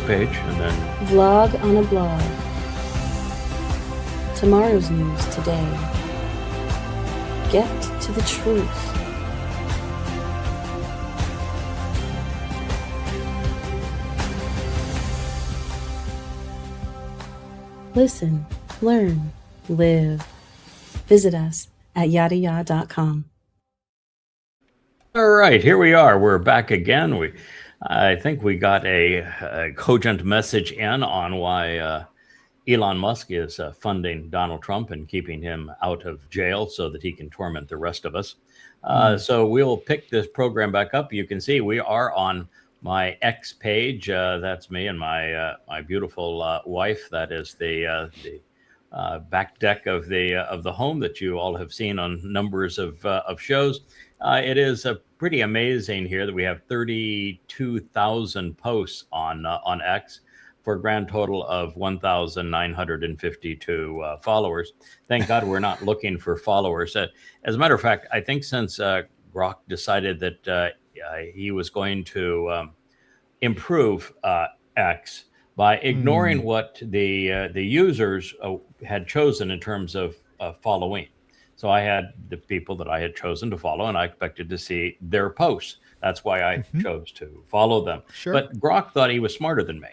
page and then Vlog on a blog. Tomorrow's news today. Get to the truth. Listen, learn, live. Visit us at yadaya.com. all right, here we are. We're back again. I think we got a cogent message in on why Elon Musk is funding Donald Trump and keeping him out of jail so that he can torment the rest of us. So we'll pick this program back up. You can see we are on my X page. That's me and my beautiful wife. That is the back deck of the home that you all have seen on numbers of shows. It is pretty amazing here that we have 32,000 posts on X for a grand total of 1,952 followers. Thank God we're not looking for followers. As a matter of fact, I think since Grok decided that he was going to improve X by ignoring what the users had chosen in terms of following. So I had the people that I had chosen to follow, and I expected to see their posts. That's why I chose to follow them. Sure. But Grok thought he was smarter than me.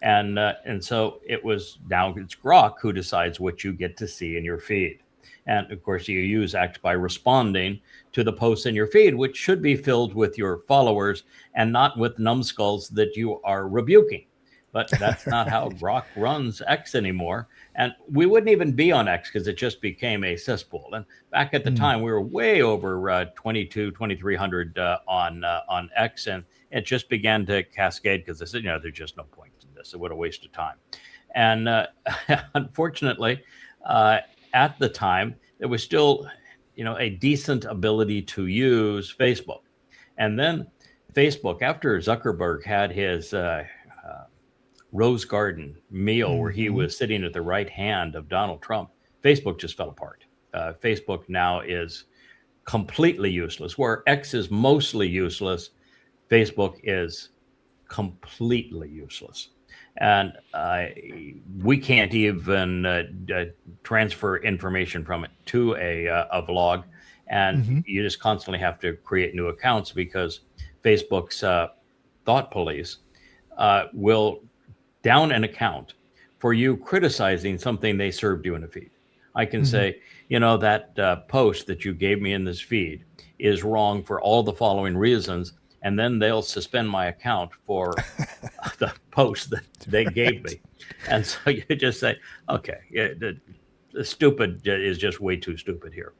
And so it's Grok who decides what you get to see in your feed. And of course, you use X by responding to the posts in your feed, which should be filled with your followers and not with numbskulls that you are rebuking. But that's not how Grok runs X anymore. And we wouldn't even be on X because it just became a cesspool. And back at the time, we were way over 2,300 on X, and it just began to cascade because they said, there's just no point in this. It would have wasted time. And unfortunately, at the time, there was still, a decent ability to use Facebook. And then Facebook, after Zuckerberg had his Rose Garden meal where he was sitting at the right hand of Donald Trump, Facebook just fell apart. Facebook now is completely useless. Where X is mostly useless, Facebook is completely useless. And we can't even transfer information from it to a blog. And you just constantly have to create new accounts because Facebook's thought police will down an account for you criticizing something they served you in a feed. I can say, that post that you gave me in this feed is wrong for all the following reasons, and then they'll suspend my account for the post that they gave me. And so you just say, okay, the stupid is just way too stupid here.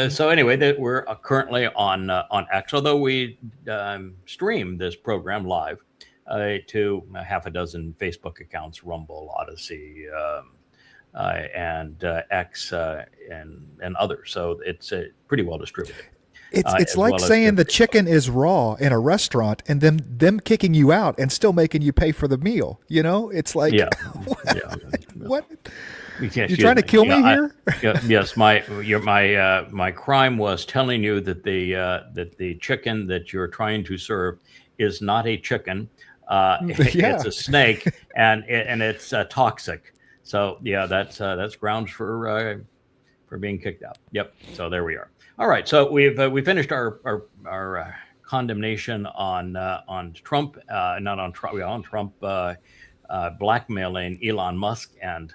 So anyway, we're currently on X, although we stream this program live to half a dozen Facebook accounts, Rumble, Odyssey, and X, and others. So it's pretty well distributed. It's like saying the chicken is raw in a restaurant and then them kicking you out and still making you pay for the meal. It's like, what? You're trying to kill me here? Yes, my crime was telling you that the chicken that you're trying to serve is not a chicken. It's a snake, and it's toxic. So that's grounds for being kicked out. Yep. So there we are. All right. So we finished our condemnation on Trump, not on Trump, on Trump blackmailing Elon Musk, and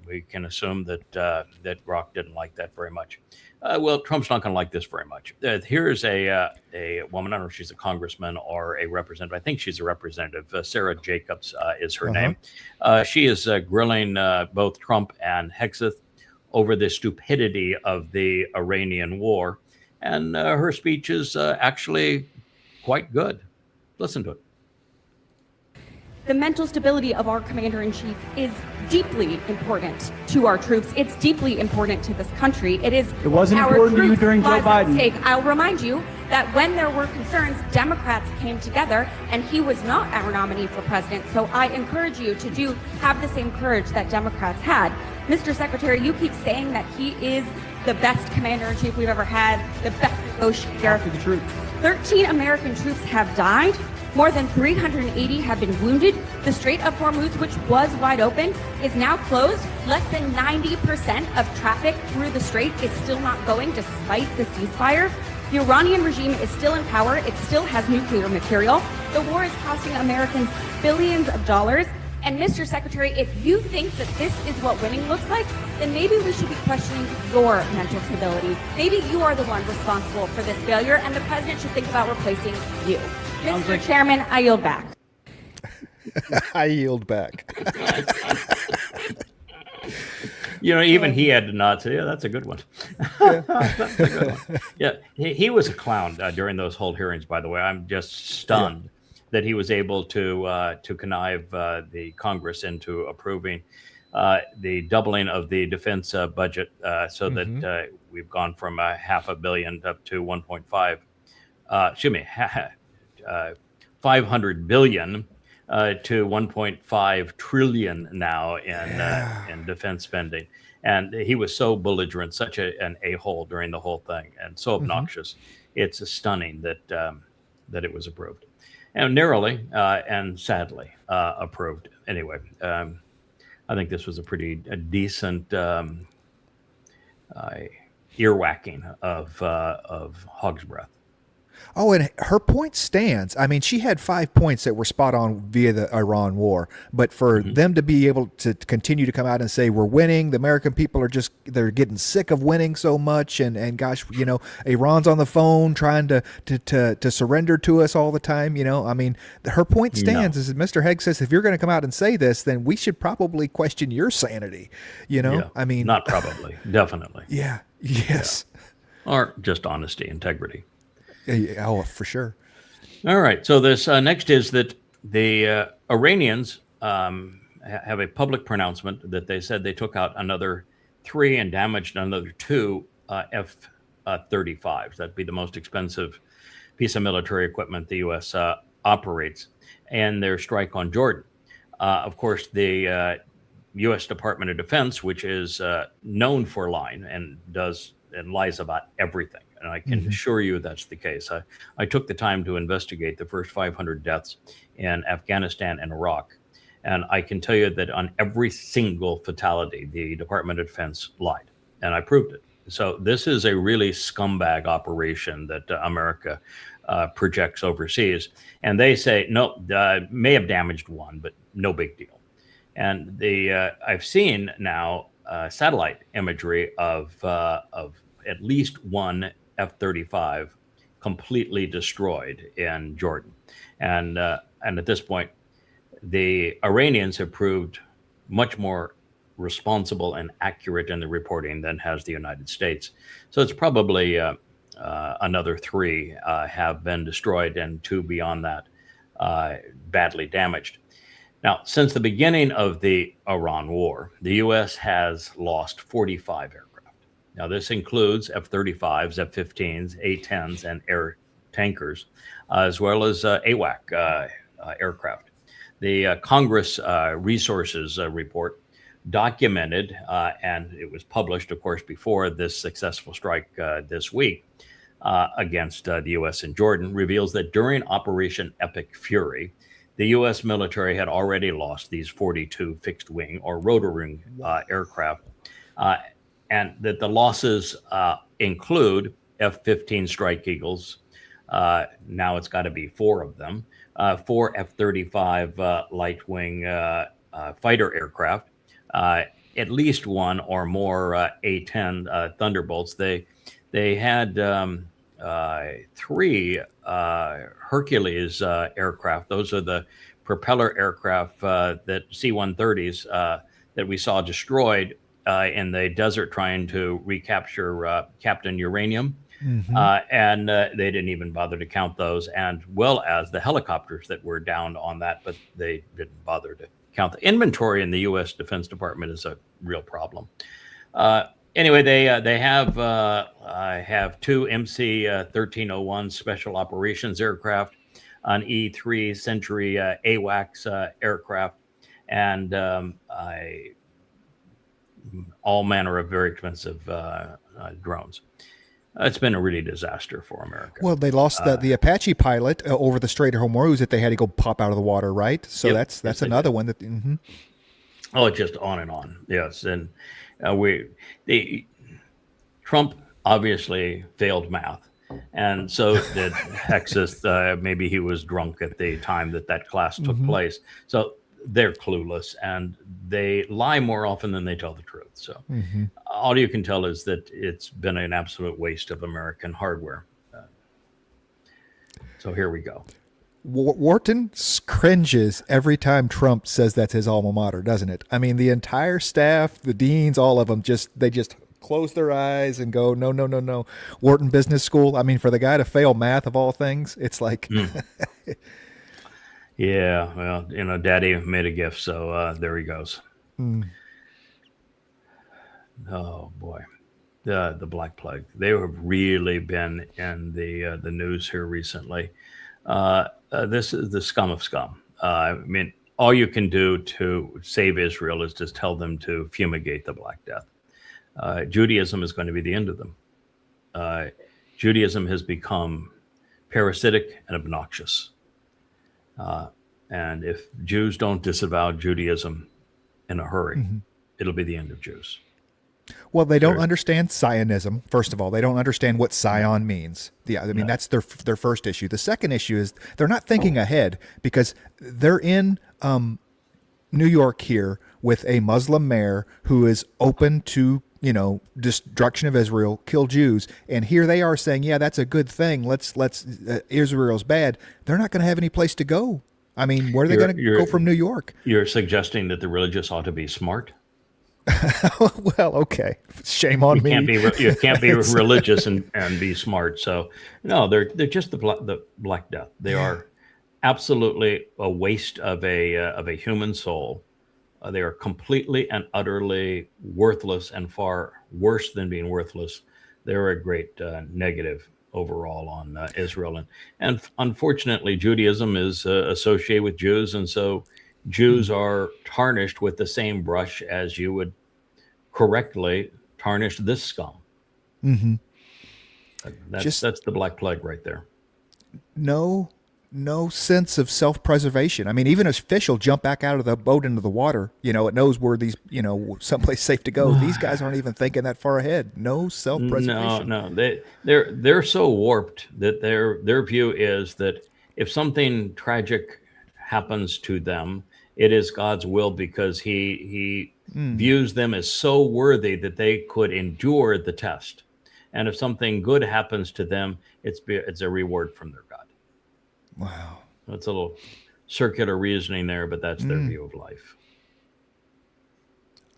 we can assume that Grok didn't like that very much. Well, Trump's not going to like this very much. Here's a woman. I don't know if she's a congressman or a representative. I think she's a representative. Sarah Jacobs is her name. She is grilling both Trump and Hegseth over the stupidity of the Iranian war. And her speech is actually quite good. Listen to it. The mental stability of our commander-in-chief is deeply important to our troops. It's deeply important to this country. It wasn't important to you during Joe Biden. I'll remind you that when there were concerns, Democrats came together, and he was not our nominee for president. So I encourage you to have the same courage that Democrats had. Mr. Secretary, you keep saying that he is the best commander-in-chief we've ever had, the best negotiator. 13 American troops have died More than 380 have been wounded. The Strait of Hormuz, which was wide open, is now closed. Less than 90% of traffic through the strait is still not going despite the ceasefire. The Iranian regime is still in power. It still has nuclear material. The war is costing Americans billions of dollars. And Mr. Secretary, if you think that this is what winning looks like, then maybe we should be questioning your mental stability. Maybe you are the one responsible for this failure, and the president should think about replacing you. Mr. Chairman, I yield back. I yield back. Even he had to nod. Say, yeah, that's a good one. That's a good one. Yeah, he was a clown during those whole hearings. By the way, I'm just stunned that he was able to connive the Congress into approving the doubling of the defense budget, so that we've gone from $500 million up to 1.5. 500 billion to 1.5 trillion now in defense spending. And he was so belligerent, such an a-hole during the whole thing, and so obnoxious. It's stunning that it was approved, and narrowly and sadly approved. Anyway, I think this was a pretty decent earwhacking of hog's breath. Oh, and her point stands. I mean, she had 5 points that were spot on via the Iran war. But for them to be able to continue to come out and say we're winning, the American people are they're getting sick of winning so much, and gosh, Iran's on the phone trying to surrender to us all the time. I mean, her point stands. As Mr. Haig says, if you're going to come out and say this, then we should probably question your sanity. Yeah, I mean, not probably, definitely. Yeah. Yes. Yeah. Or just honesty, integrity. Oh, for sure. All right. So this next is that the Iranians have a public pronouncement that they said they took out another 3 and damaged another 2 F-35s. That'd be the most expensive piece of military equipment the U.S. Operates, and their strike on Jordan. Of course, the U.S. Department of Defense, which is known for lying and lies about everything. And I can assure you that's the case. I took the time to investigate the first 500 deaths in Afghanistan and Iraq. And I can tell you that on every single fatality, the Department of Defense lied. And I proved it. So this is a really scumbag operation that America projects overseas. And they say, no, may have damaged 1, but no big deal. And I've seen now satellite imagery of at least 1 F-35 completely destroyed in Jordan. And at this point, the Iranians have proved much more responsible and accurate in the reporting than has the United States. So it's probably another 3 have been destroyed and 2 beyond that badly damaged. Now, since the beginning of the Iran war, the U.S. has lost 45 aircraft. Now, this includes F-35s, F-15s, A-10s, and air tankers, as well as AWAC aircraft. The Congress Resources Report documented, and it was published, of course, before this successful strike this week against the U.S. in Jordan, reveals that during Operation Epic Fury, the U.S. military had already lost these 42 fixed-wing or rotor-wing aircraft, and that the losses include F-15 Strike Eagles. Now it's got to be 4 of them, 4 F-35 light-wing fighter aircraft, at least 1 or more A-10 Thunderbolts. They had 3 Hercules aircraft. Those are the propeller aircraft that C-130s that we saw destroyed in the desert trying to recapture Captain Uranium. And they didn't even bother to count those, and well as the helicopters that were downed on that, but they didn't bother to count. The inventory in the U.S. Defense Department is a real problem. Anyway, they have 2 MC-1301 Special Operations aircraft, an E-3 Century AWACS aircraft, and all manner of very expensive drones. It's been a really disaster for America. Well, they lost the Apache pilot over the Strait of Hormuz that they had to go pop out of the water, right? So Yep. that's another one that. Mm-hmm. Oh, just on and on. Yes, and Trump obviously failed math, and so did Hexus. Maybe he was drunk at the time that class took place. So they're clueless, and they lie more often than they tell the truth. So all you can tell is that it's been an absolute waste of American hardware. So here we go. Wharton cringes every time Trump says that's his alma mater, doesn't it? I mean, the entire staff, the deans, all of them, they just close their eyes and go, no, no, no, no. Wharton Business School. I mean, for the guy to fail math of all things, it's like. Yeah, well, Daddy made a gift, so there he goes. Oh boy, the Black Plague. They have really been in the news here recently. This is the scum of scum. I mean, all you can do to save Israel is just tell them to fumigate the Black Death. Judaism is going to be the end of them. Judaism has become parasitic and obnoxious. And if Jews don't disavow Judaism in a hurry, it'll be the end of Jews. Well, they don't understand Zionism. First of all, they don't understand what Zion means. Yeah, I mean, that's their first issue. The second issue is they're not thinking ahead because they're in New York here with a Muslim mayor who is open to, destruction of Israel, kill Jews. And here they are saying, yeah, that's a good thing. Let's Israel's bad. They're not going to have any place to go. I mean, where are they going to go from New York? You're suggesting that the religious ought to be smart? Well, okay. Shame on me. You can't be religious and be smart. So, no, they're just the Black Death. They are absolutely a waste of a human soul. They are completely and utterly worthless, and far worse than being worthless. They're a great negative overall on Israel, and unfortunately, Judaism is associated with Jews, and so Jews are tarnished with the same brush as you would correctly tarnish this scum. That's the Black Plague right there. No sense of self-preservation. I mean, even a fish will jump back out of the boat into the water. It knows where these, someplace safe to go. These guys aren't even thinking that far ahead. No self-preservation. No. They're so warped that their view is that if something tragic happens to them, it is God's will because he views them as so worthy that they could endure the test. And if something good happens to them, it's a reward from their God. Wow. That's a little circular reasoning there, but that's their view of life.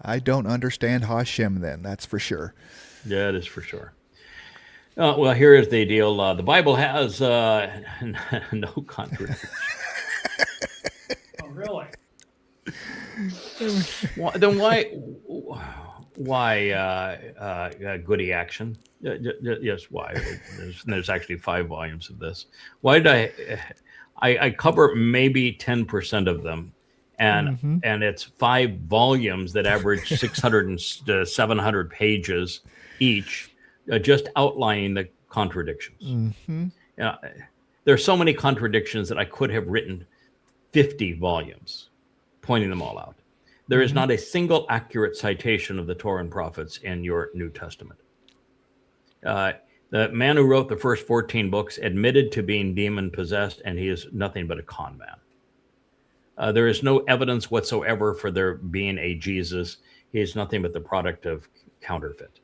I don't understand Hashem then, that's for sure. Yeah, it is for sure. Well, here is the deal. The Bible has no contradiction. Oh, really? Then why Goody Action? Yes, why? There's actually 5 volumes of this. Why did I cover maybe 10% of them, and it's 5 volumes that average 600 and 700 pages each, just outlining the contradictions. There are so many contradictions that I could have written 50 volumes pointing them all out. There is not a single accurate citation of the Torah and prophets in your New Testament. The man who wrote the first 14 books admitted to being demon-possessed, and he is nothing but a con man. There is no evidence whatsoever for there being a Jesus. He is nothing but the product of counterfeit.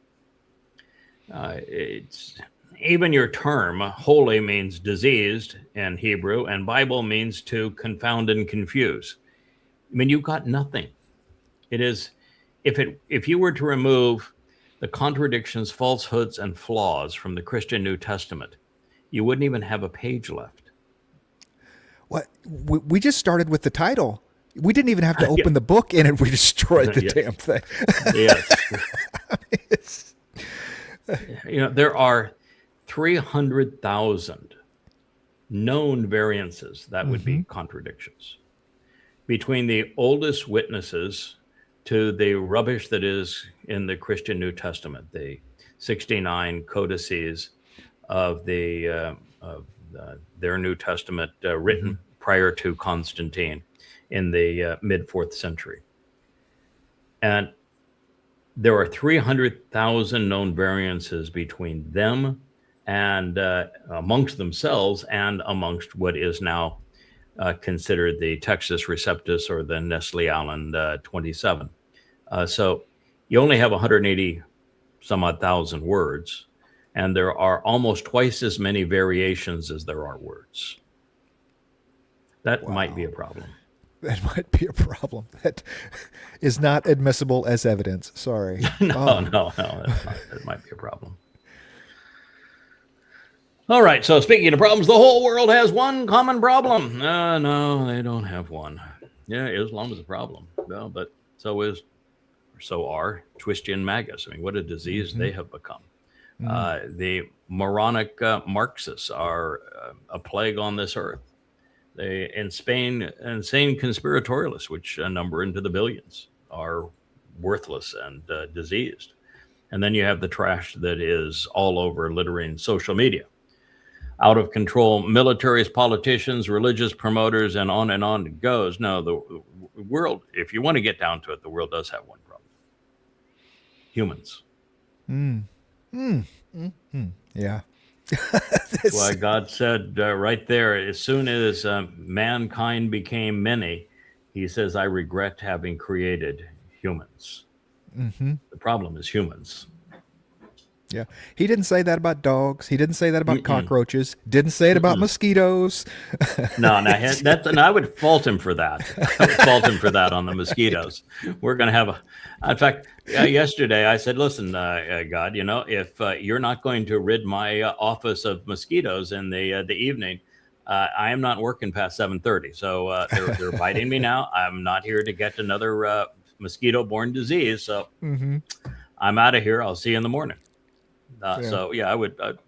Even your term, holy, means diseased in Hebrew, and Bible means to confound and confuse. I mean, you've got nothing. It is, if you were to remove the contradictions, falsehoods, and flaws from the Christian New Testament, you wouldn't even have a page left. What? We just started with the title. We didn't even have to open the book in it. We destroyed the damn thing. Yes. There are 300,000 known variances that would be contradictions between the oldest witnesses to the rubbish that is in the Christian New Testament, the 69 codices of their New Testament written prior to Constantine in the mid 4th century. And there are 300,000 known variances between them and amongst themselves and amongst what is now considered the Textus Receptus or the Nestle-Aland 27. So you only have 180 some odd thousand words, and there are almost twice as many variations as there are words. That might be a problem. That might be a problem. That is not admissible as evidence. Sorry. No. That might be a problem. All right. So speaking of problems, the whole world has one common problem. No, they don't have one. Yeah, Islam is a problem. Well, but so are Twistian magus. I mean, what a disease they have become. The moronic Marxists are a plague on this earth. In Spain, insane conspiratorialists, which number into the billions, are worthless and diseased. And then you have the trash that is all over, littering social media. Out of control militaries, politicians, religious promoters, and on it goes. No, the world, if you want to get down to it, the world does have one problem. Humans. Yeah. That's why God said right there, as soon as mankind became many, he says, I regret having created humans. The problem is humans. Yeah. He didn't say that about dogs. He didn't say that about cockroaches. Didn't say it about mosquitoes. No, and I would fault him for that. I would fault him for that on the mosquitoes. We're going to have in fact, yesterday I said, listen, God, if you're not going to rid my office of mosquitoes in the evening, I am not working past 7:30. So they're biting me now. I'm not here to get another mosquito-borne disease. So I'm out of here. I'll see you in the morning. So I would kind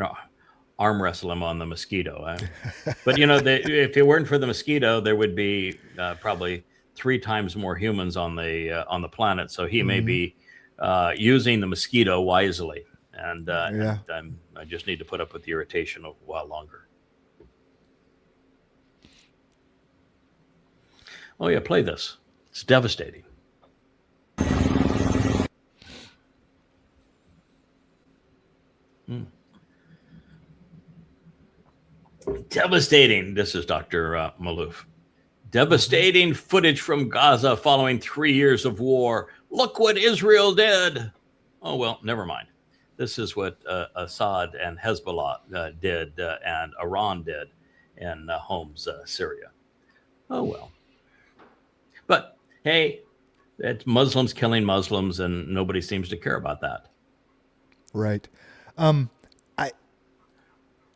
of arm wrestle him on the mosquito. But if it weren't for the mosquito, there would be probably 3 times more humans on the planet. So he may be using the mosquito wisely, and I just need to put up with the irritation a while longer. Oh yeah, play this. It's devastating. Devastating. This is Dr. Malouf. Devastating footage from Gaza following 3 years of war. Look what Israel did. Oh, well, never mind. This is what Assad and Hezbollah did and Iran did in Homs, Syria. Oh, well. But, hey, it's Muslims killing Muslims, and nobody seems to care about that. Right.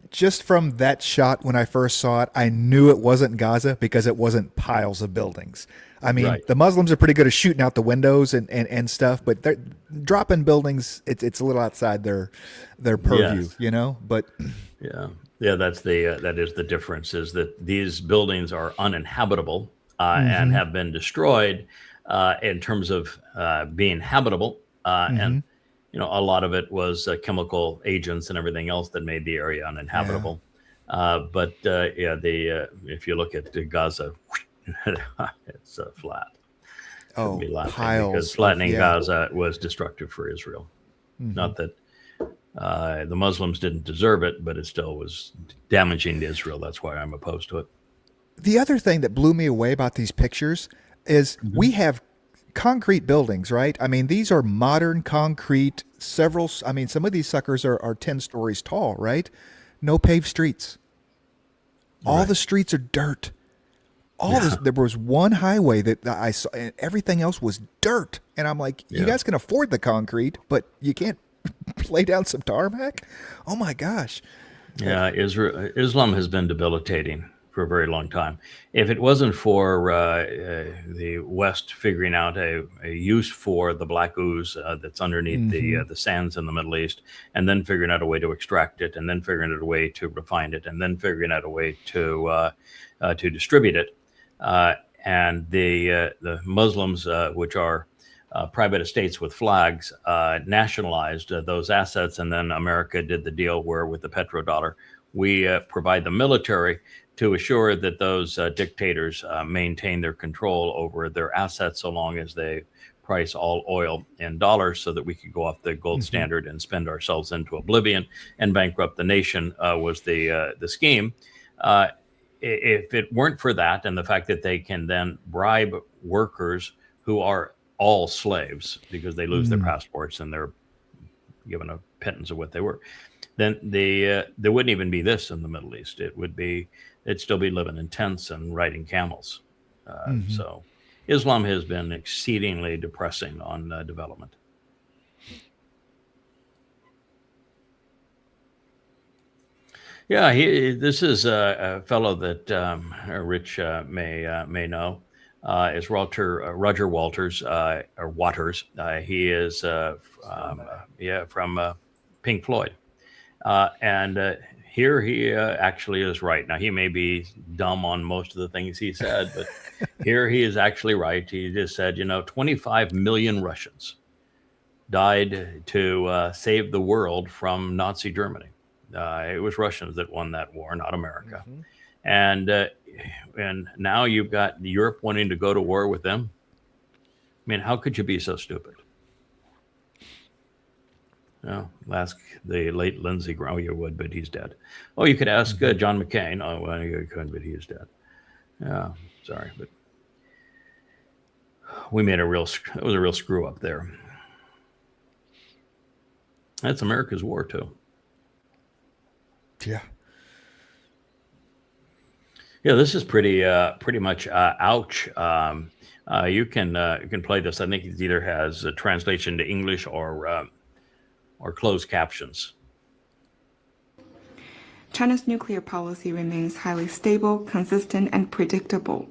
Just from that shot when I first saw it, I knew it wasn't Gaza because it wasn't piles of buildings. I mean, the Muslims are pretty good at shooting out the windows and stuff, but they're dropping buildings. It's a little outside their purview, But that is the difference. Is that these buildings are uninhabitable and have been destroyed in terms of being habitable and. A lot of it was chemical agents and everything else that made the area uninhabitable. But if you look at Gaza, it's flat. Oh, piles because flattening Gaza was destructive for Israel. Not that the Muslims didn't deserve it, but it still was damaging to Israel. That's why I'm opposed to it. The other thing that blew me away about these pictures is we have concrete buildings, right? I mean, these are modern concrete, some of these suckers are 10 stories tall, right? No paved streets. All the streets are dirt. There was one highway that I saw, and everything else was dirt. And I'm like, you guys can afford the concrete, but you can't lay down some tarmac? Oh my gosh. Yeah, Islam has been debilitating for a very long time. If it wasn't for the West figuring out a use for the black ooze that's underneath the sands in the Middle East, and then figuring out a way to extract it, and then figuring out a way to refine it, and then figuring out a way to distribute it, and the Muslims, which are private estates with flags, nationalized those assets, and then America did the deal where with the petrodollar, we provide the military to assure that those dictators maintain their control over their assets so long as they price all oil in dollars so that we could go off the gold standard and spend ourselves into oblivion and bankrupt the nation was the scheme. If it weren't for that and the fact that they can then bribe workers who are all slaves because they lose their passports and they're given a pittance of what they were, then there wouldn't even be this in the Middle East. They'd still be living in tents and riding camels. So Islam has been exceedingly depressing on development. Yeah, this is a fellow that Rich may know. Is Roger Walters or Waters. He is from Pink Floyd, and here he actually is right. Now he may be dumb on most of the things he said, but here he is actually right. He just said, 25 million Russians died to save the world from Nazi Germany. It was Russians that won that war, not America. And now you've got Europe wanting to go to war with them. I mean, how could you be so stupid? Ask the late Lindsey Graham. Oh, you would, but he's dead. Oh, you could ask John McCain. Oh, well, you couldn't, but he is dead. Yeah, sorry, but we made it was a real screw up there. That's America's war too. Yeah. Yeah, this is pretty much ouch. You can play this. I think it either has a translation to English or closed captions. China's nuclear policy remains highly stable, consistent, and predictable.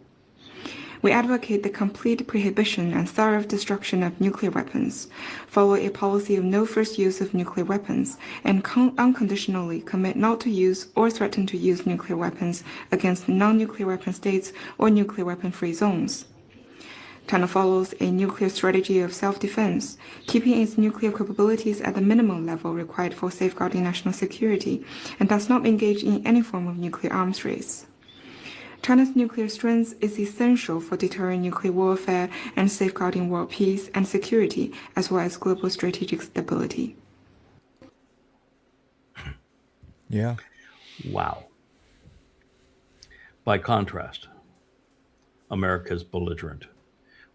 We advocate the complete prohibition and thorough destruction of nuclear weapons, follow a policy of no first use of nuclear weapons, and unconditionally commit not to use or threaten to use nuclear weapons against non-nuclear weapon states or nuclear weapon-free zones. China follows a nuclear strategy of self-defense, keeping its nuclear capabilities at the minimum level required for safeguarding national security, and does not engage in any form of nuclear arms race. China's nuclear strength is essential for deterring nuclear warfare and safeguarding world peace and security, as well as global strategic stability. Yeah. Wow. By contrast, America's belligerent.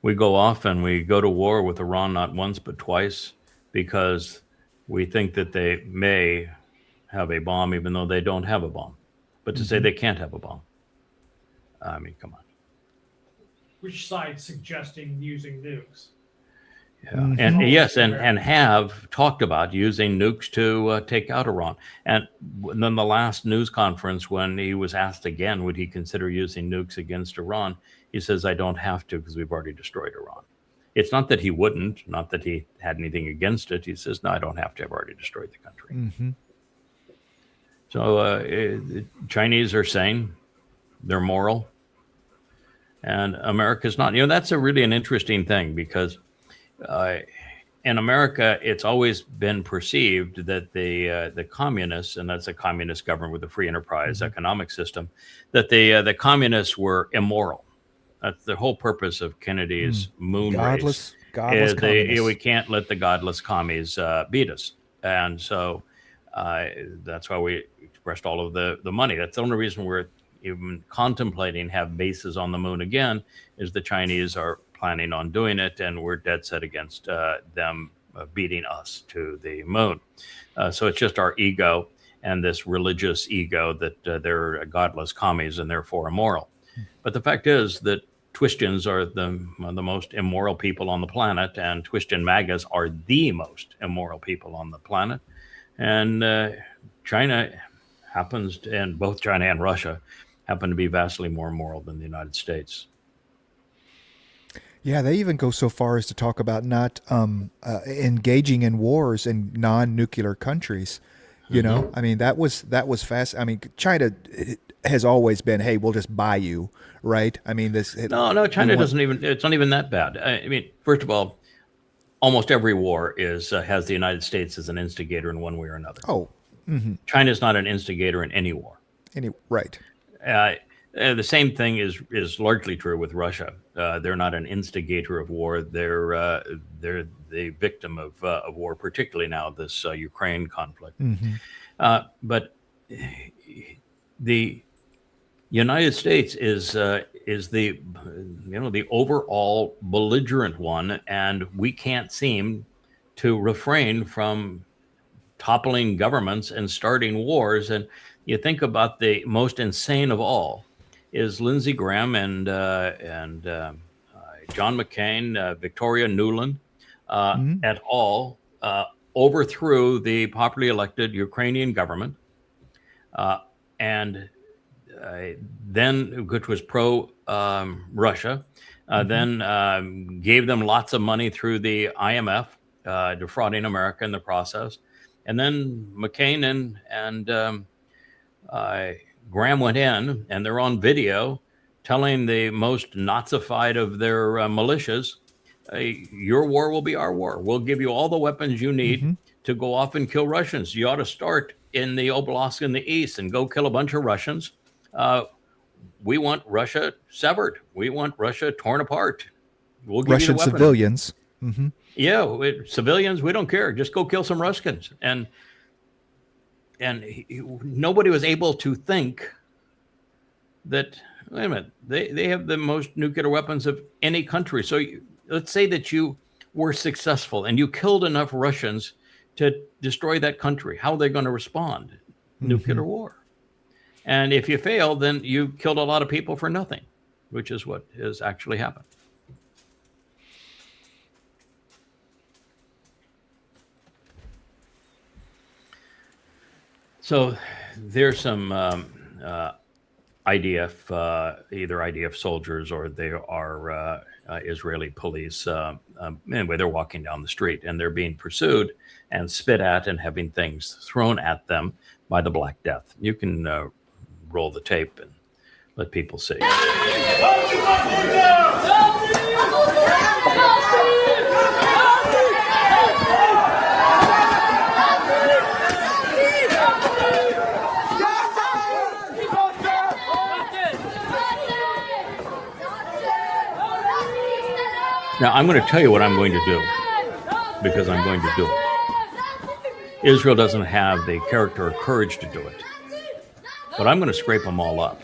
We go off and we go to war with Iran not once but twice because we think that they may have a bomb even though they don't have a bomb. But to say they can't have a bomb, I mean, come on. Which side's suggesting using nukes? Yeah, and yes, and have talked about using nukes to take out Iran. And then the last news conference, when he was asked again, would he consider using nukes against Iran? He says, I don't have to because we've already destroyed Iran. It's not that he wouldn't, not that he had anything against it. He says, no, I don't have to. I've already destroyed the country. So Chinese are saying they're moral. And America's not. That's really an interesting thing because in America, it's always been perceived that the communists, and that's a communist government with a free enterprise economic system, that the communists were immoral. That's the whole purpose of Kennedy's moon race. Godless communists. We can't let the godless commies beat us. And so that's why we expressed all of the money. That's the only reason we're even contemplating have bases on the moon again, is the Chinese are planning on doing it, and we're dead set against them beating us to the moon. So it's just our ego and this religious ego that they're godless commies and therefore immoral. But the fact is that Twistians are the most immoral people on the planet, and Twistian MAGAs are the most immoral people on the planet. And China happens to, and both China and Russia happen to be vastly more moral than the United States. Yeah, they even go so far as to talk about not engaging in wars in non-nuclear countries. You know, I mean, that was fast. I mean, China has always been, hey, we'll just buy you, right? I mean, No, China doesn't even. It's not even that bad. I mean, first of all, almost every war has the United States as an instigator in one way or another. Oh, China's not an instigator in any war. Right. The same thing is largely true with Russia. They're not an instigator of war. They're the victim of war, particularly now this Ukraine conflict. But the United States is the the overall belligerent one, and we can't seem to refrain from toppling governments and starting wars. And you think about the most insane of all is Lindsey Graham and John McCain, Victoria Nuland, et al. Overthrew the popularly elected Ukrainian government, and then, which was pro Russia, then gave them lots of money through the IMF, defrauding America in the process. And then McCain and Graham went in, and they're on video telling the most Nazified of their militias, your war will be our war. We'll give you all the weapons you need to go off and kill Russians. You ought to start in the Oblast in the east and go kill a bunch of Russians. We want Russia severed. We want Russia torn apart. We'll give Russian you the weapons. civilians. Yeah, civilians, we don't care. Just go kill some Russians. And nobody was able to think that, wait a minute, they have the most nuclear weapons of any country. So let's say that you were successful and you killed enough Russians to destroy that country. How are they going to respond? Nuclear war. And if you fail, then you killed a lot of people for nothing, which is what has actually happened. So there's some IDF, either IDF soldiers or they are Israeli police. Anyway, they're walking down the street and they're being pursued and spit at and having things thrown at them by the Black Death. You can roll the tape and let people see. Now, I'm going to tell you what I'm going to do, because I'm going to do it. Israel doesn't have the character or courage to do it. But I'm going to scrape them all up,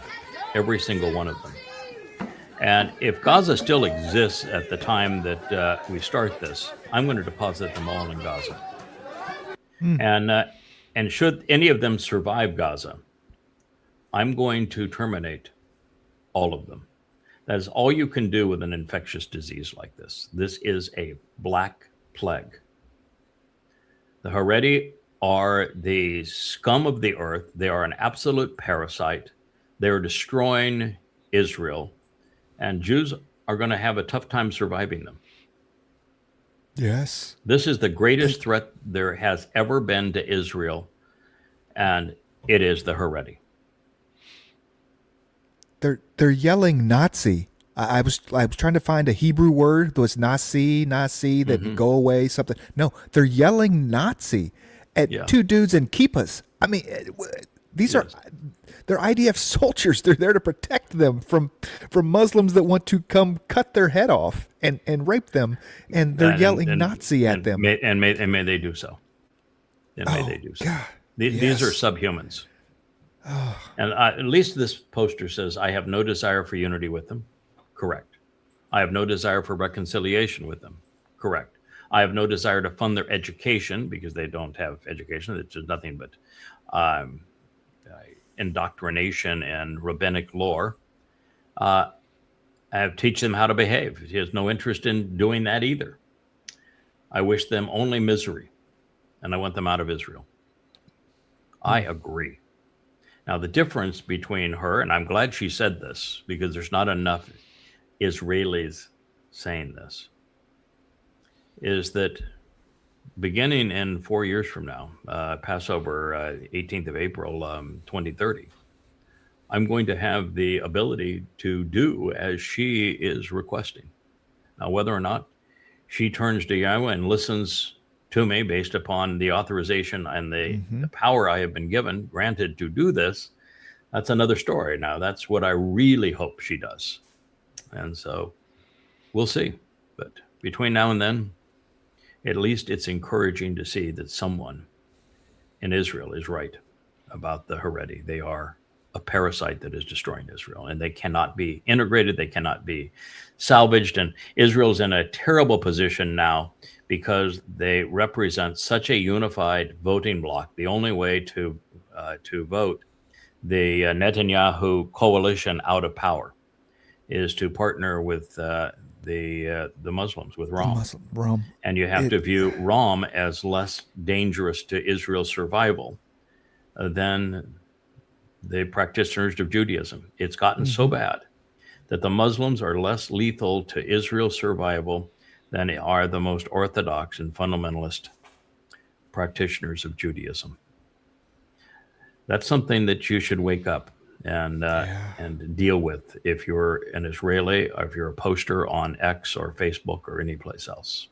every single one of them. And if Gaza still exists at the time that we start this, I'm going to deposit them all in Gaza. And should any of them survive Gaza, I'm going to terminate all of them. That is all you can do with an infectious disease like this. This is a black plague. The Haredi are the scum of the earth. They are an absolute parasite. They're destroying Israel, and Jews are going to have a tough time surviving them. Yes. This is the greatest threat there has ever been to Israel, and it is the Haredi. They're yelling Nazi. I was trying to find a Hebrew word that was Nazi, that go away, something. No, they're yelling Nazi at two dudes in kippas. I mean, these are they're IDF soldiers. They're there to protect them from Muslims that want to come cut their head off and rape them, and they're yelling Nazi at them. May they do so. And may they do so. God. These are subhumans. And at least this poster says, I have no desire for unity with them. Correct. I have no desire for reconciliation with them. Correct. I have no desire to fund their education, because they don't have education. It's just nothing but indoctrination and rabbinic lore. I teach them how to behave. He has no interest in doing that either. I wish them only misery, and I want them out of Israel. I agree. Now, the difference between her, and I'm glad she said this, because there's not enough Israelis saying this, is that beginning in 4 years from now, Passover, 18th of April, 2030, I'm going to have the ability to do as she is requesting. Now, whether or not she turns to Yahweh and listens to me based upon the authorization and the power I have been granted to do this, that's another story. Now, that's what I really hope she does. And so we'll see. But between now and then, at least it's encouraging to see that someone in Israel is right about the Haredi. They are a parasite that is destroying Israel, and they cannot be integrated. They cannot be salvaged. And Israel's in a terrible position now because they represent such a unified voting bloc. The only way to vote the Netanyahu coalition out of power is to partner with the Muslims, with Ram. And you have to view Ram as less dangerous to Israel's survival than the practitioners of Judaism. It's gotten so bad that the Muslims are less lethal to Israel's survival than are the most orthodox and fundamentalist practitioners of Judaism. That's something that you should wake up and deal with if you're an Israeli, or if you're a poster on X or Facebook or any place else.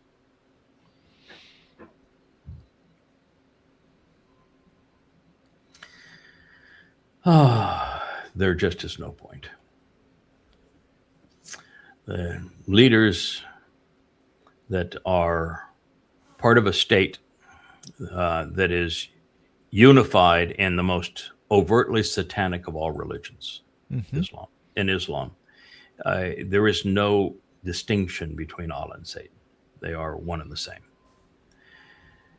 There just is no point. The leaders that are part of a state that is unified in the most overtly satanic of all religions, Islam. In Islam, there is no distinction between Allah and Satan. They are one and the same.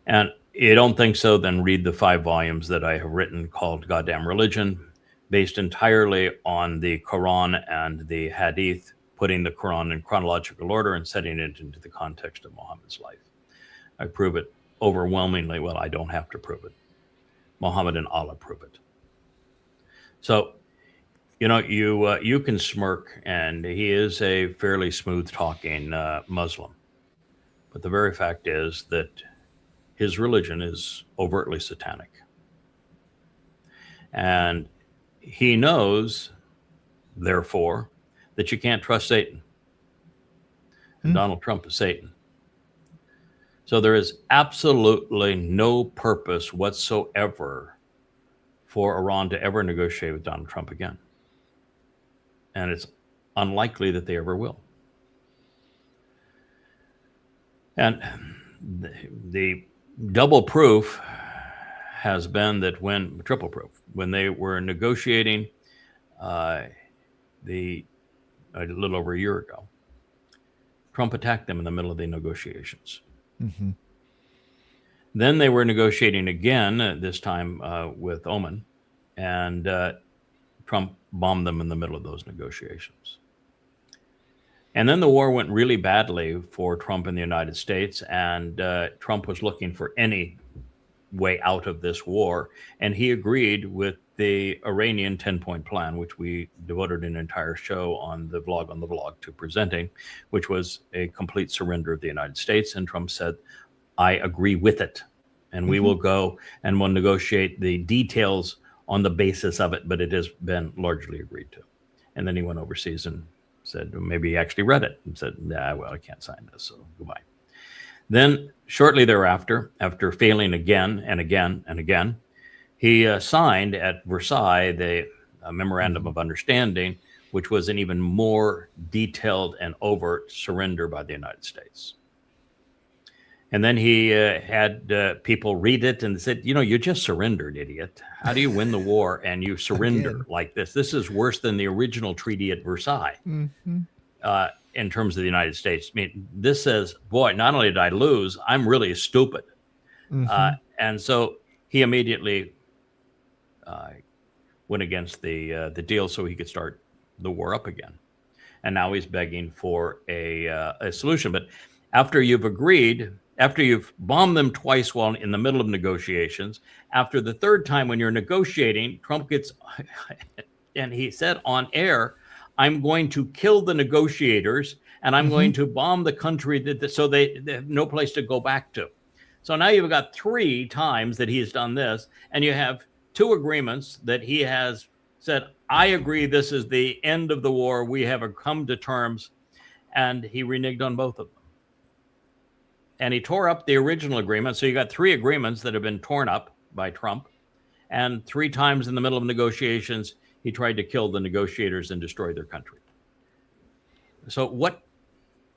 And you don't think so, then read the 5 volumes that I have written called Goddamn Religion, based entirely on the Quran and the Hadith, putting the Quran in chronological order and setting it into the context of Muhammad's life. I prove it overwhelmingly. Well, I don't have to prove it. Muhammad and Allah prove it. So, you know, you can smirk, and he is a fairly smooth-talking Muslim. But the very fact is that his religion is overtly satanic. And he knows, therefore, that you can't trust Satan. And Donald Trump is Satan. So there is absolutely no purpose whatsoever for Iran to ever negotiate with Donald Trump again. And it's unlikely that they ever will. And the double proof has been that triple proof, when they were negotiating a little over a year ago, Trump attacked them in the middle of the negotiations. Then they were negotiating again, this time with Oman, and Trump bombed them in the middle of those negotiations. And then the war went really badly for Trump in the United States, and Trump was looking for any way out of this war, and he agreed with the Iranian 10-point plan, which we devoted an entire show on the blog to presenting, which was a complete surrender of the United States. And Trump said, I agree with it, and we will go and we'll negotiate the details on the basis of it, but it has been largely agreed to. And then he went overseas and said, maybe he actually read it and said, nah, well, I can't sign this, so goodbye. Then shortly thereafter, after failing again and again and again, he signed at Versailles the Memorandum of Understanding, which was an even more detailed and overt surrender by the United States. And then he had people read it and said, you know, you just surrendered, idiot. How do you win the war and you surrender like this? This is worse than the original treaty at Versailles in terms of the United States. I mean, this says, boy, not only did I lose, I'm really stupid. And so he immediately went against the deal so he could start the war up again. And now he's begging for a solution. But after you've agreed, after you've bombed them twice while in the middle of negotiations, after the third time when you're negotiating, Trump gets, and he said on air, I'm going to kill the negotiators and I'm going to bomb the country so they have no place to go back to. So now you've got 3 times that he's done this, and you have 2 agreements that he has said, I agree, this is the end of the war. We have come to terms, and he reneged on both of them. and he tore up the original agreement. So you got 3 agreements that have been torn up by Trump. And 3 times in the middle of negotiations, he tried to kill the negotiators and destroy their country. So what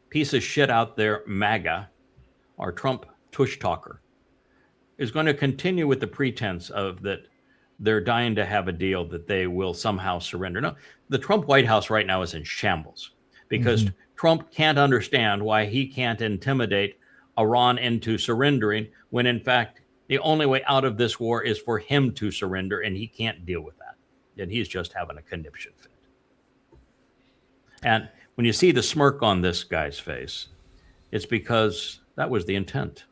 piece of shit out there, MAGA, or Trump tush talker, is going to continue with the pretense of that they're dying to have a deal, that they will somehow surrender? No, the Trump White House right now is in shambles because Trump can't understand why he can't intimidate Iran into surrendering when, in fact, the only way out of this war is for him to surrender, and he can't deal with that. And he's just having a conniption fit. And when you see the smirk on this guy's face, it's because that was the intent.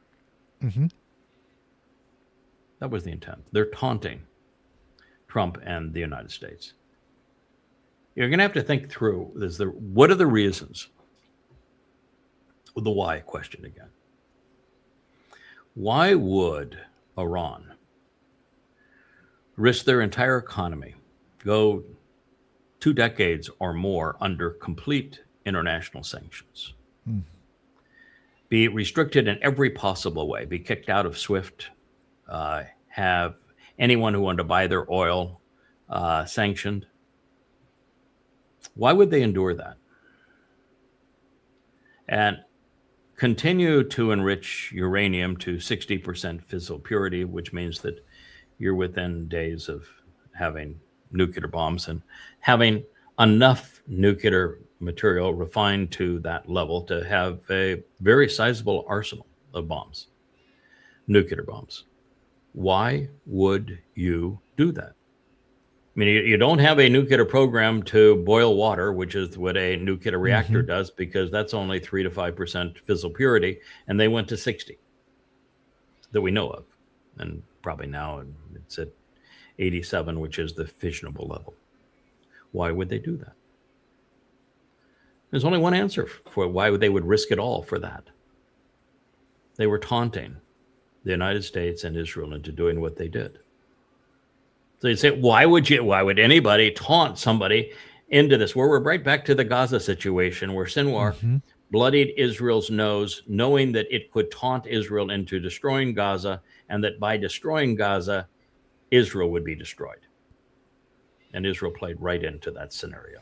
That was the intent. They're taunting Trump and the United States. You're going to have to think through this. What are the reasons? The why question again. Why would Iran risk their entire economy, go 2 decades or more under complete international sanctions, be restricted in every possible way, be kicked out of SWIFT, have anyone who wanted to buy their oil sanctioned? Why would they endure that? And continue to enrich uranium to 60% fissile purity, which means that you're within days of having nuclear bombs and having enough nuclear material refined to that level to have a very sizable arsenal of bombs, nuclear bombs. Why would you do that? I mean, you don't have a nuclear program to boil water, which is what a nuclear reactor does, because that's only 3 to 5% fissile purity, and they went to 60 that we know of. And probably now it's at 87, which is the fissionable level. Why would they do that? There's only one answer for why they would risk it all for that. They were taunting the United States and Israel into doing what they did. So you'd say, why would anybody taunt somebody into this? Well, we're right back to the Gaza situation where Sinwar bloodied Israel's nose, knowing that it could taunt Israel into destroying Gaza, and that by destroying Gaza, Israel would be destroyed. And Israel played right into that scenario.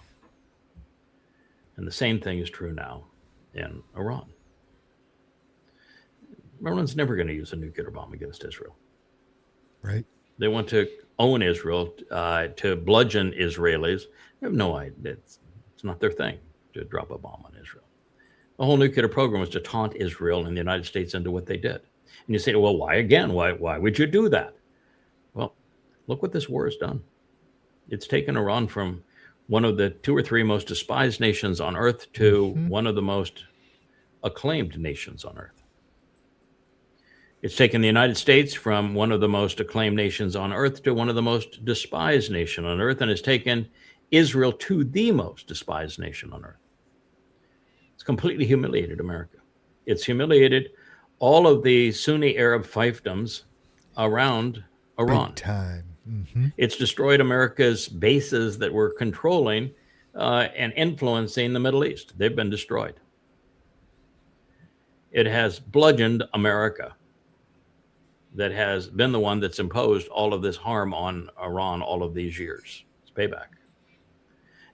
And the same thing is true now in Iran. Iran's never going to use a nuclear bomb against Israel. Right. They want to own Israel, to bludgeon Israelis. They have no idea. It's not their thing to drop a bomb on Israel. The whole nuclear program was to taunt Israel and the United States into what they did. And you say, well, why again? Why would you do that? Well, look what this war has done. It's taken Iran from one of the 2 or 3 most despised nations on earth to one of the most acclaimed nations on earth. It's taken the United States from one of the most acclaimed nations on earth to one of the most despised nation on earth, and it's taken Israel to the most despised nation on earth. It's completely humiliated America. It's humiliated all of the Sunni Arab fiefdoms around Iran. Big time. It's destroyed America's bases that were controlling and influencing the Middle East. They've been destroyed. It has bludgeoned America, that has been the one that's imposed all of this harm on Iran all of these years. It's payback.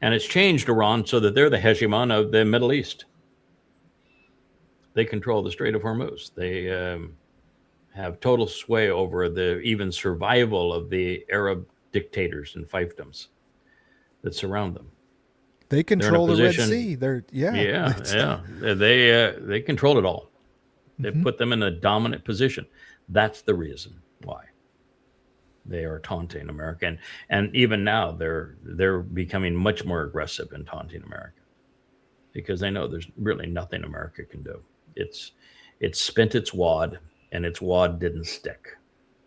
And it's changed Iran so that they're the hegemon of the Middle East. They control the Strait of Hormuz. They have total sway over the even survival of the Arab dictators and fiefdoms that surround them. They control the Red Sea. They control it all. They put them in a dominant position. That's the reason why they are taunting America. And even now, they're becoming much more aggressive in taunting America because they know there's really nothing America can do. It's spent its wad, and its wad didn't stick.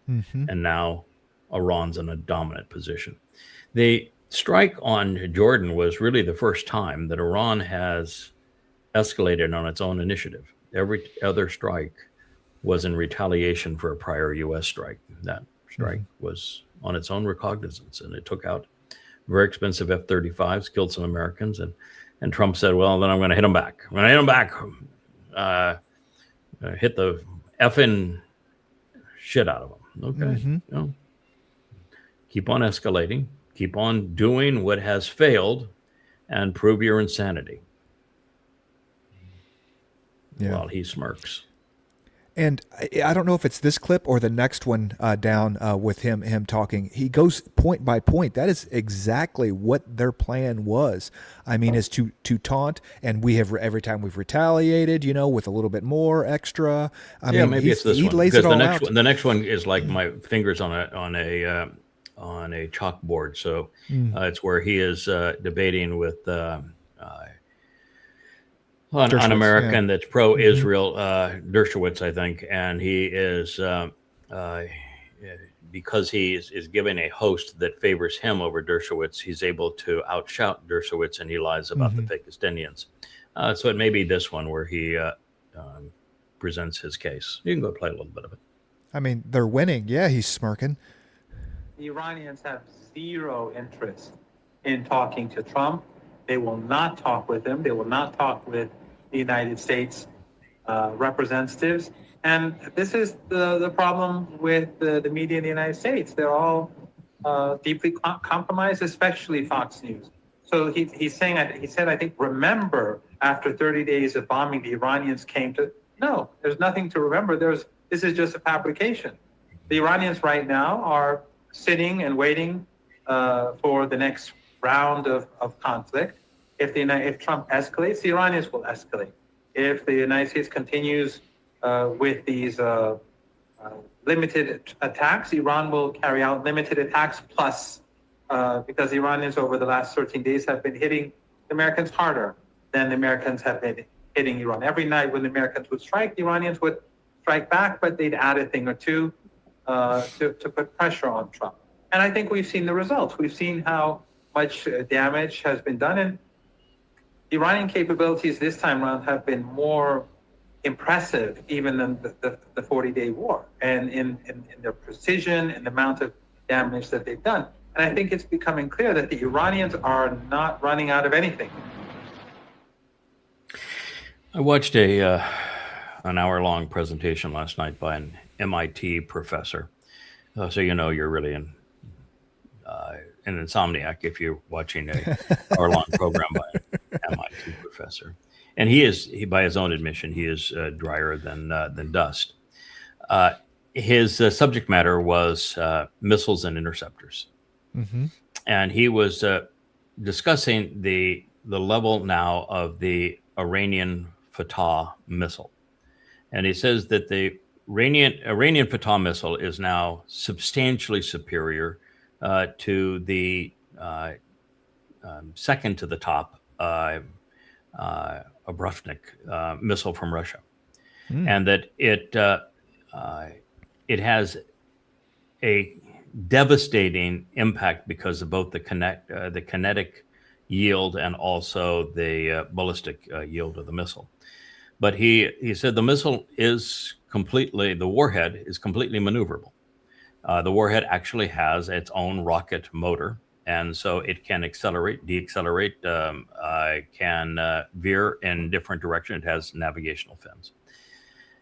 And now Iran's in a dominant position. The strike on Jordan was really the first time that Iran has escalated on its own initiative. Every other strike was in retaliation for a prior U.S. strike. That strike was on its own recognizance, and it took out very expensive F-35s, killed some Americans, and Trump said, well, then I'm going to hit them back. I'm going to hit them back. hit the effing shit out of them. Okay. Mm-hmm. You know, keep on escalating, keep on doing what has failed, and prove your insanity. Yeah. While he smirks. And I don't know if it's this clip or the next one down with him talking. He goes point by point. That is exactly what their plan was. I mean, is to taunt, and we have every time we've retaliated, with a little bit more extra. I mean, maybe it's this he one. lays Because it all the next out. one, the next one is like my fingers on a chalkboard. So it's where he is debating with. An American that's pro-Israel, Dershowitz, I think, and he is because he is giving a host that favors him over Dershowitz, he's able to outshout Dershowitz, and he lies about the Pakistanians. So it may be this one where he presents his case. You can go play a little bit of it. I mean, they're winning. Yeah, he's smirking. The Iranians have zero interest in talking to Trump. They will not talk with him. They will not talk with the United States representatives. And this is the problem with the media in the United States. They're all deeply compromised, especially Fox News. So he said, I think, remember, after 30 days of bombing, the Iranians came to. No, there's nothing to remember. This is just a fabrication. The Iranians right now are sitting and waiting for the next round of conflict. If Trump escalates, the Iranians will escalate. If the United States continues with these limited attacks, Iran will carry out limited attacks plus, because the Iranians over the last 13 days have been hitting the Americans harder than the Americans have been hitting Iran. Every night when the Americans would strike, the Iranians would strike back, but they'd add a thing or two to put pressure on Trump. And I think we've seen the results. We've seen how much damage has been done. And Iranian capabilities this time around have been more impressive even than the 40-day war, and in their precision and the amount of damage that they've done. And I think it's becoming clear that the Iranians are not running out of anything. I watched an hour-long presentation last night by an MIT professor. So you're really an insomniac if you're watching a hour-long program by an MIT professor. And he by his own admission, he is drier than dust. His subject matter was missiles and interceptors. Mm-hmm. And he was discussing the level now of the Iranian Fatah missile. And he says that the Iranian Fatah missile is now substantially superior to the second to the top Obrufnik missile from Russia, and that it has a devastating impact because of both the kinetic yield and also the ballistic yield of the missile. But he said the missile the warhead is completely maneuverable. The warhead actually has its own rocket motor, and so it can accelerate, decelerate, can veer in different directions. It has navigational fins.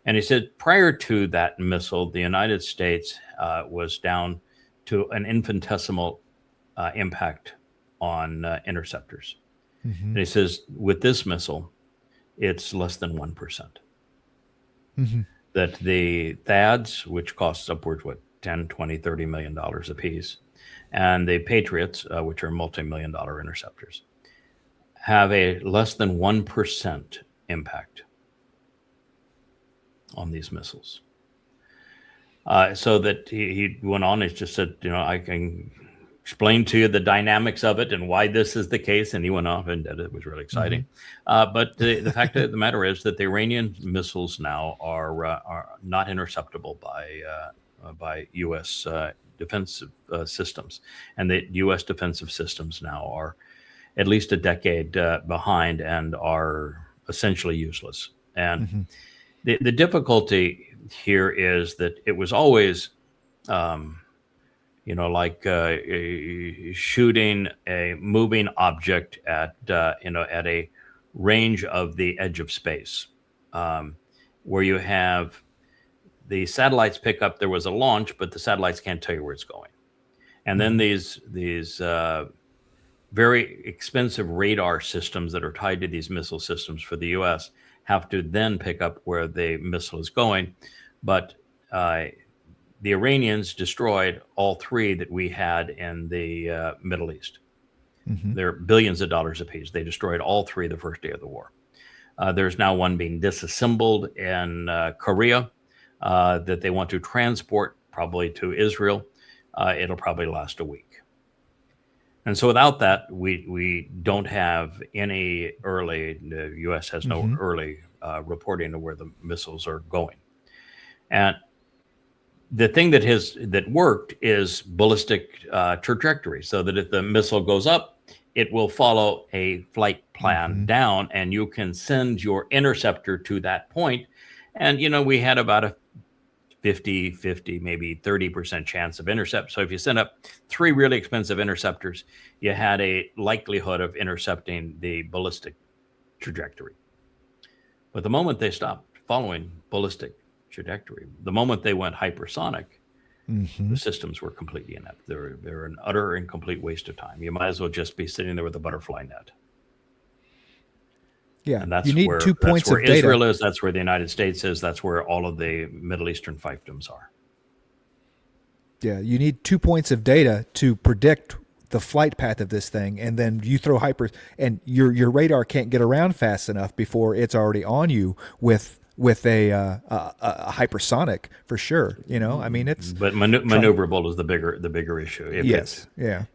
And he said prior to that missile, the United States was down to an infinitesimal impact on interceptors. Mm-hmm. And he says with this missile, it's less than 1%. Mm-hmm. That the THAADs, which costs upwards, $10, $20, $30 million a piece, and the Patriots, which are multi-million-dollar interceptors, have a less than 1% impact on these missiles. So that he went on, he just said, I can explain to you the dynamics of it and why this is the case. And he went off and it was really exciting. Mm-hmm. But the fact of the matter is that the Iranian missiles now are not interceptable by U.S. defensive systems. And the U.S. defensive systems now are at least a decade behind and are essentially useless. And the difficulty here is that it was always, like shooting a moving object at a range of the edge of space. where you have the satellites pick up, there was a launch, but the satellites can't tell you where it's going. And then these very expensive radar systems that are tied to these missile systems for the U.S. have to then pick up where the missile is going. But the Iranians destroyed all three that we had in the Middle East. They're billions of dollars apiece. They destroyed all three the first day of the war. There's now one being disassembled in Korea that they want to transport probably to Israel. It'll probably last a week. And so without that, we don't have any early, the U.S. has no early reporting of where the missiles are going. And the thing that worked is ballistic trajectory, so that if the missile goes up, it will follow a flight plan down, and you can send your interceptor to that point. And, we had about a 50, maybe 30% chance of intercept. So if you send up 3 really expensive interceptors, you had a likelihood of intercepting the ballistic trajectory. But the moment they stopped following ballistic trajectory, the moment they went hypersonic, the systems were completely inept. They're an utter and complete waste of time. You might as well just be sitting there with a butterfly net. Yeah, and that's you need where, 2 points that's where of data. Israel is. That's where the United States is. That's where all of the Middle Eastern fiefdoms are. Yeah, you need 2 points of data to predict the flight path of this thing, and then you throw and your radar can't get around fast enough before it's already on you with a hypersonic for sure. I mean, it's but maneuverable is the bigger issue.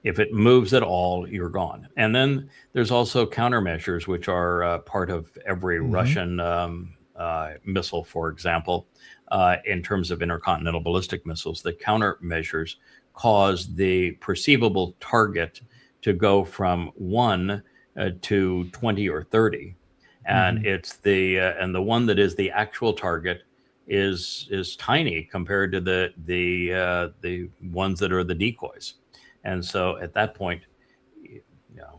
If it moves at all, you're gone. And then there's also countermeasures, which are part of every Russian missile, for example, in terms of intercontinental ballistic missiles. The countermeasures cause the perceivable target to go from 1 to 20 or 30. And it's and the one that is the actual target is tiny compared to the ones that are the decoys. And so at that point,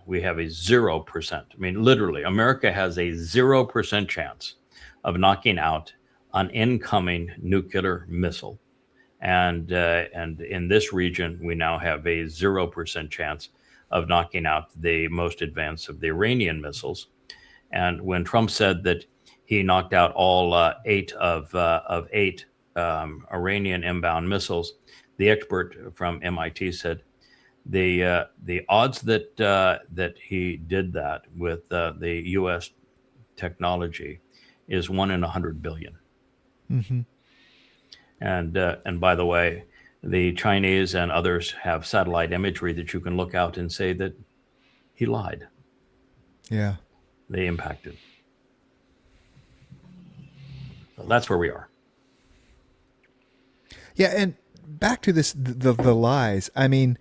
we have a 0%. I mean, literally, America has a 0% chance of knocking out an incoming nuclear missile. And in this region, we now have a 0% chance of knocking out the most advanced of the Iranian missiles. And when Trump said that he knocked out all 8 of 8 Iranian inbound missiles, the expert from MIT said the odds that he did that with the U.S. technology is 1 in 100 billion. And by the way, the Chinese and others have satellite imagery that you can look out and say that he lied. Yeah. They impacted. So that's where we are. Yeah, and back to this, the lies. I mean,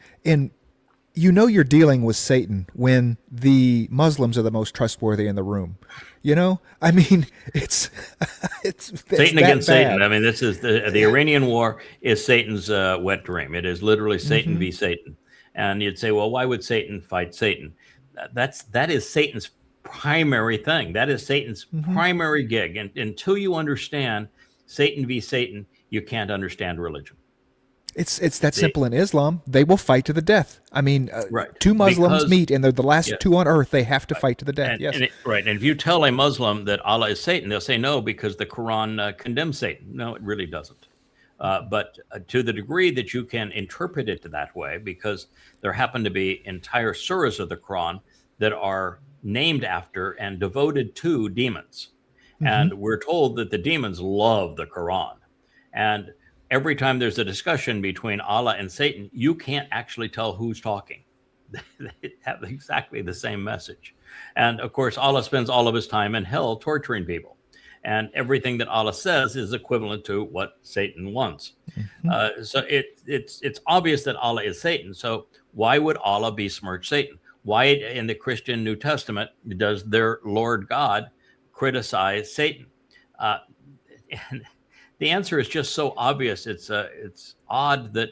you're dealing with Satan when the Muslims are the most trustworthy in the room. I mean, it's Satan against Satan. I mean, this is the Iranian war is Satan's wet dream. It is literally Satan v. Satan. And you'd say, well, why would Satan fight Satan? That is Satan's primary thing. That is Satan's primary gig. And until you understand Satan v. Satan, you can't understand religion. It's that simple in Islam. They will fight to the death. I mean, two Muslims meet, and they're the last two on earth. They have to fight to the death. And if you tell a Muslim that Allah is Satan, they'll say no because the Quran condemns Satan. No, it really doesn't. But to the degree that you can interpret it that way, because there happen to be entire surahs of the Quran that are named after and devoted to demons. And we're told that the demons love the Quran. And every time there's a discussion between Allah and Satan, you can't actually tell who's talking. They have exactly the same message. And of course, Allah spends all of his time in hell torturing people. And everything that Allah says is equivalent to what Satan wants. So it's obvious that Allah is Satan. So why would Allah besmirch Satan? Why in the Christian New Testament does their Lord God criticize Satan? And the answer is just so obvious. It's odd that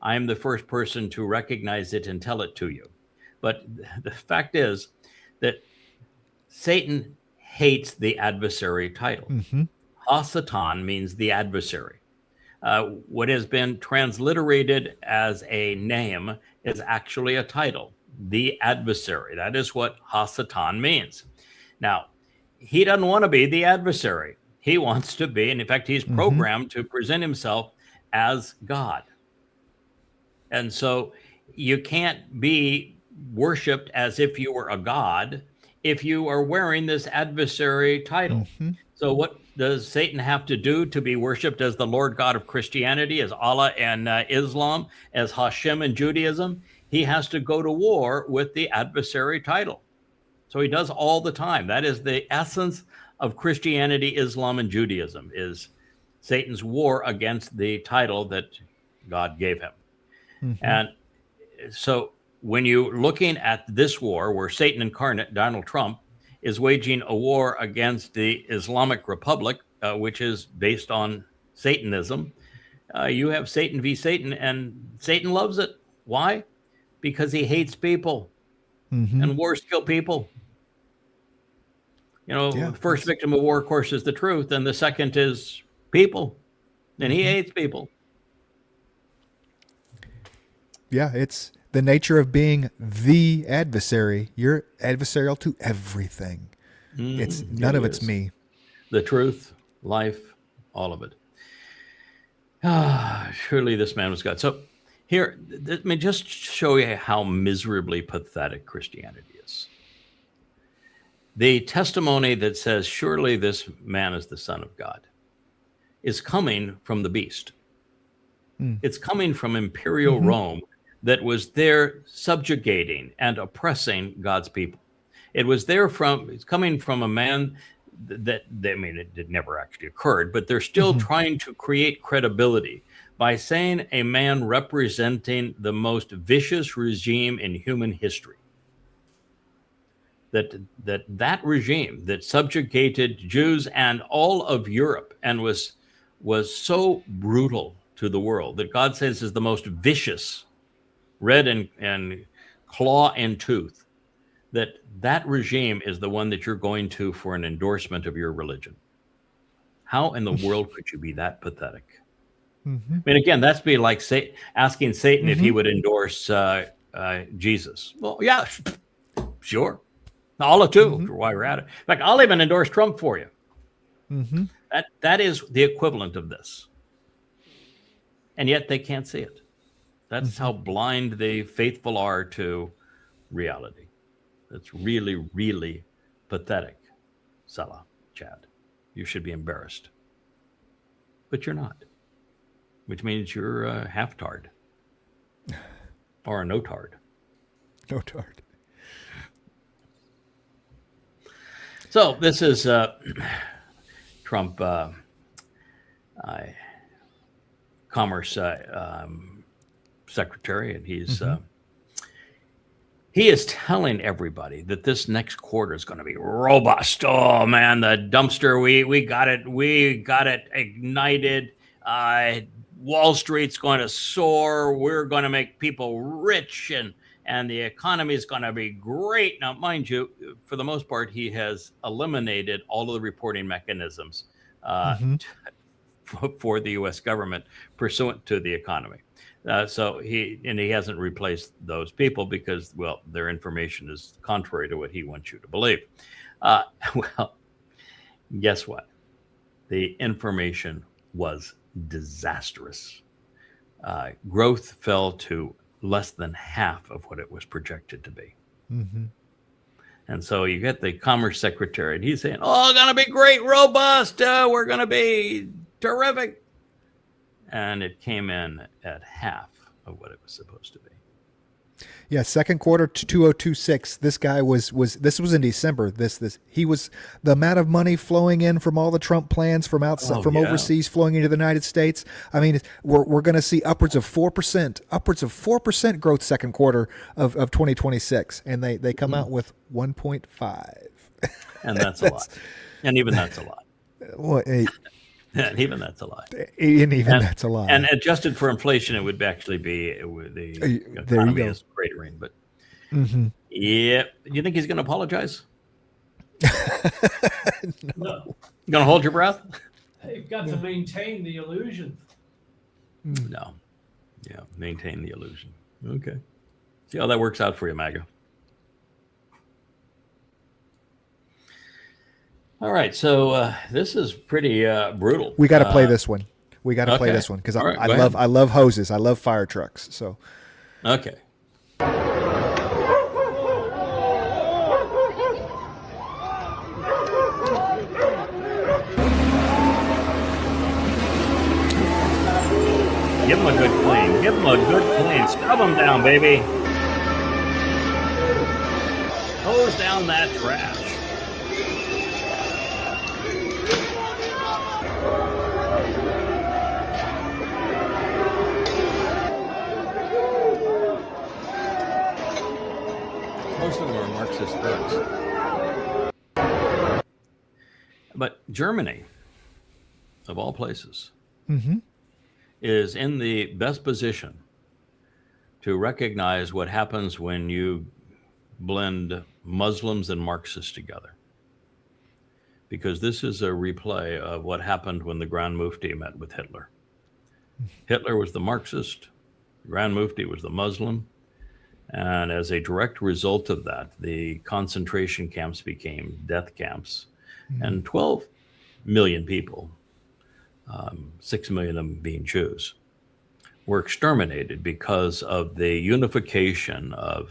I'm the first person to recognize it and tell it to you. But the fact is that Satan hates the adversary title. Hasatan means the adversary. What has been transliterated as a name is actually a title, the adversary. That is what Hasatan means. Now, he doesn't want to be the adversary. He wants to be, and in fact, he's programmed to present himself as God. And so you can't be worshiped as if you were a god if you are wearing this adversary title. So what does Satan have to do to be worshiped as the Lord God of Christianity, as Allah and Islam, as Hashem in Judaism? He has to go to war with the adversary title. So he does all the time. That is the essence of Christianity, Islam, and Judaism, is Satan's war against the title that God gave him. And so when you're looking at this war where Satan incarnate, Donald Trump, is waging a war against the Islamic Republic, which is based on Satanism, you have Satan v. Satan, and Satan loves it. Why? Because he hates people, and wars kill people. You know, the first victim of war, of course, is the truth, and the second is people, and he hates people. Yeah, it's the nature of being the adversary. You're adversarial to everything. It's none of it's me. The truth, life, all of it. Surely this man was God. So here, let me just show you how miserably pathetic Christianity is. The testimony that says, surely this man is the Son of God, is coming from the beast. It's coming from Imperial Rome, that was there subjugating and oppressing God's people. It's coming from a man that I mean, it never actually occurred, but they're still trying to create credibility by saying a man representing the most vicious regime in human history. That regime that subjugated Jews and all of Europe and was so brutal to the world that God says is the most vicious, red and claw and tooth, that regime is the one that you're going to for an endorsement of your religion. How in the world could you be that pathetic? I mean, again, that's be like asking Satan if he would endorse Jesus. Well, yeah, sure. Allah too, for why we're at it. In fact, I'll even endorse Trump for you. That is the equivalent of this. And yet they can't see it. That's how blind the faithful are to reality. That's really, really pathetic. Salah, Chad. You should be embarrassed. But you're not. Which means you're a half-tard. Or a no-tard. No-tard. So this is Trump Commerce Secretary, and he is telling everybody that this next quarter is going to be robust. Oh man, the dumpster, we got it ignited. Wall Street's going to soar. We're going to make people rich, and the economy is going to be great. Now, mind you, for the most part, he has eliminated all of the reporting mechanisms for the U.S. government pursuant to the economy. So he hasn't replaced those people because, well, their information is contrary to what he wants you to believe. Well, guess what? The information was disastrous. Growth fell to less than half of what it was projected to be. And so you get the Commerce Secretary, and he's saying, oh, going to be great, robust. We're going to be terrific. And it came in at half of what it was supposed to be. Yeah, second quarter 2026. This guy was this was in December. He was the amount of money flowing in from all the Trump plans from outside overseas flowing into the United States. I mean, we're going to see upwards of 4% growth second quarter of 2026, and they come out with 1.5. And that's a lot. And even that's a lot. Well, and even that's a lot. That's a lot. And adjusted for inflation, it would actually be the economy is cratering. But yeah, do you think he's going to apologize? No. You going to hold your breath? got to maintain the illusion. No. Yeah, maintain the illusion. Okay. See how that works out for you, MAGA. All right, so this is pretty brutal. We got to play this one. We got to play okay. this one because All right, I go love ahead. I love hoses. I love fire trucks. So Okay. Give them a good clean. Give them a good clean. Scrub them down, baby. Hose down that trash. Most of them are Marxist thugs. But Germany, of all places, is in the best position to recognize what happens when you blend Muslims and Marxists together. Because this is a replay of what happened when the Grand Mufti met with Hitler. Hitler was the Marxist, Grand Mufti was the Muslim, and as a direct result of that, the concentration camps became death camps, and 12 million people, 6 million of them being Jews, were exterminated because of the unification of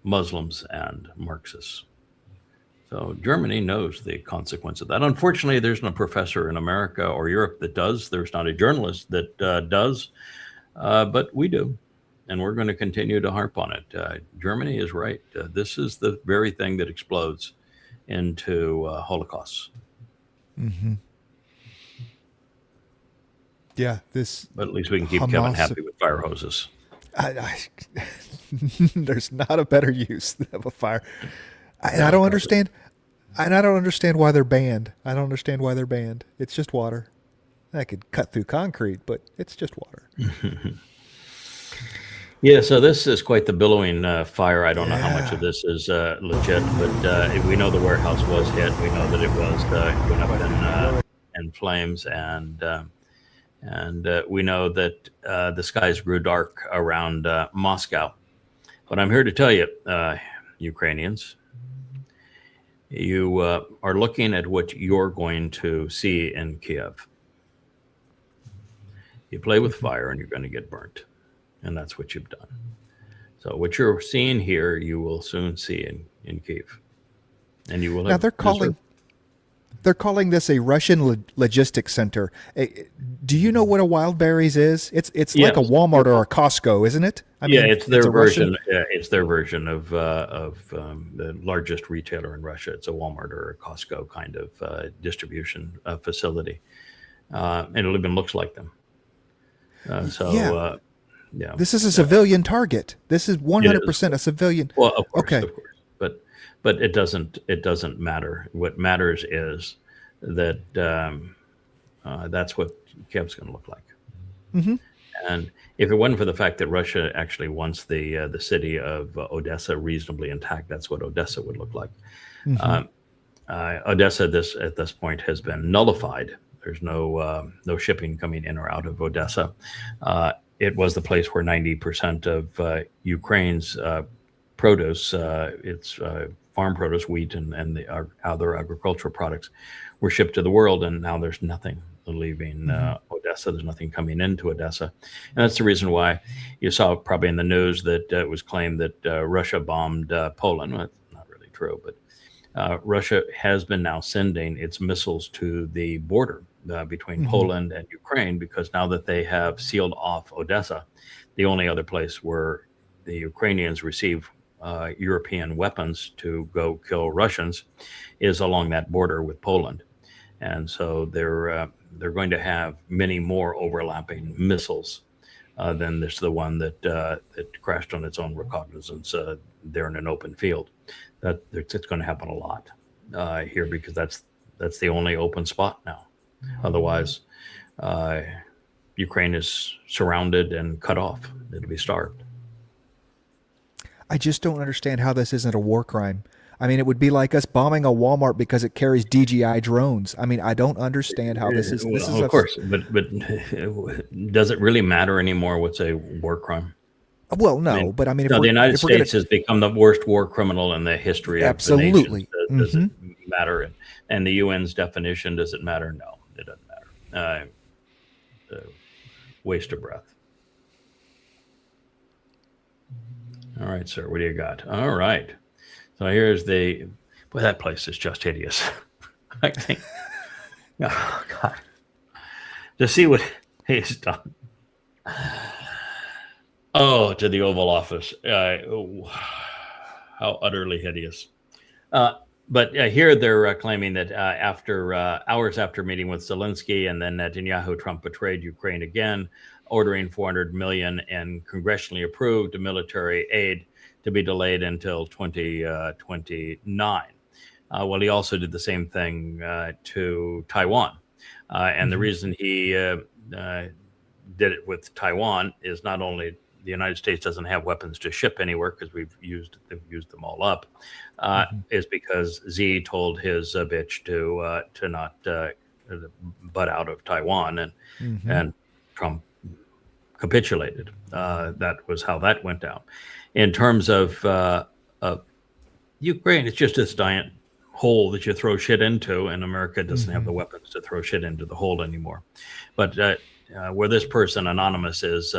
Muslims and Marxists. So Germany knows the consequence of that. Unfortunately, there's no professor in America or Europe that does. There's not a journalist that does, but we do. And we're going to continue to harp on it. Germany is right. This is the very thing that explodes into Holocausts. yeah, But at least we can keep Kevin happy with fire hoses. There's not a better use of a fire. I don't understand. And I don't understand why they're banned. I don't understand why they're banned. It's just water. I could cut through concrete, but it's just water. Yeah, so this is quite the billowing fire. I don't know how much of this is legit, but we know the warehouse was hit. We know that it was went up in flames, and we know that the skies grew dark around Moscow. But I'm here to tell you, Ukrainians, you are looking at what you're going to see in Kiev. You play with fire and you're going to get burnt. And that's what you've done. So what you're seeing here, you will soon see in Kiev. And you will now they're calling this a Russian logistics center. Do you know what a Wildberries is? It's like a Walmart or a Costco, isn't it? I mean, it's their version. Russian... It's their version of the largest retailer in Russia. It's a Walmart or a Costco kind of distribution facility, and it even looks like them. Yeah. This is a civilian target. This is 100% a civilian. Well, of course, of course. But it doesn't matter. What matters is that that's what Kiev's going to look like. Mm-hmm. And if it wasn't for the fact that Russia actually wants the city of Odessa reasonably intact, that's what Odessa would look like. Mm-hmm. Odessa, at this point, has been nullified. There's no shipping coming in or out of Odessa. It was the place where 90% of Ukraine's produce, its farm produce, wheat, and the other agricultural products, were shipped to the world, and now there's nothing leaving Odessa. There's nothing coming into Odessa, and that's the reason why you saw probably in the news that it was claimed that Russia bombed Poland. Well, that's not really true, but Russia has been now sending its missiles to the border between Poland and Ukraine, because now that they have sealed off Odessa, the only other place where the Ukrainians receive European weapons to go kill Russians is along that border with Poland. And so they're going to have many more overlapping missiles than the one that crashed on its own recognizance there in an open field. It's going to happen a lot here, because that's the only open spot now. Otherwise, Ukraine is surrounded and cut off. It'll be starved. I just don't understand how this isn't a war crime. I mean, it would be like us bombing a Walmart because it carries DJI drones. I mean, I don't understand how this is. Of course, but does it really matter anymore what's a war crime? Well, no, but I mean, the United States has become the worst war criminal in the history of the nation. Does it matter? And the UN's definition, does it matter? No, it doesn't matter. Waste of breath. All right, sir, what do you got? All right. So here's that place is just hideous. I think, oh, God. To see what he's done. Oh, to the Oval Office. How utterly hideous. But here they're claiming that after hours after meeting with Zelensky and then Netanyahu, Trump betrayed Ukraine again, ordering $400 million in congressionally approved military aid to be delayed until 2029. Well, he also did the same thing to Taiwan. And the reason he did it with Taiwan is not only the United States doesn't have weapons to ship anywhere because they've used them all up, is because Xi told his bitch to not butt out of Taiwan, and Trump capitulated. That was how that went down. In terms of Ukraine, it's just this giant hole that you throw shit into, and America doesn't have the weapons to throw shit into the hole anymore. But where this person anonymous is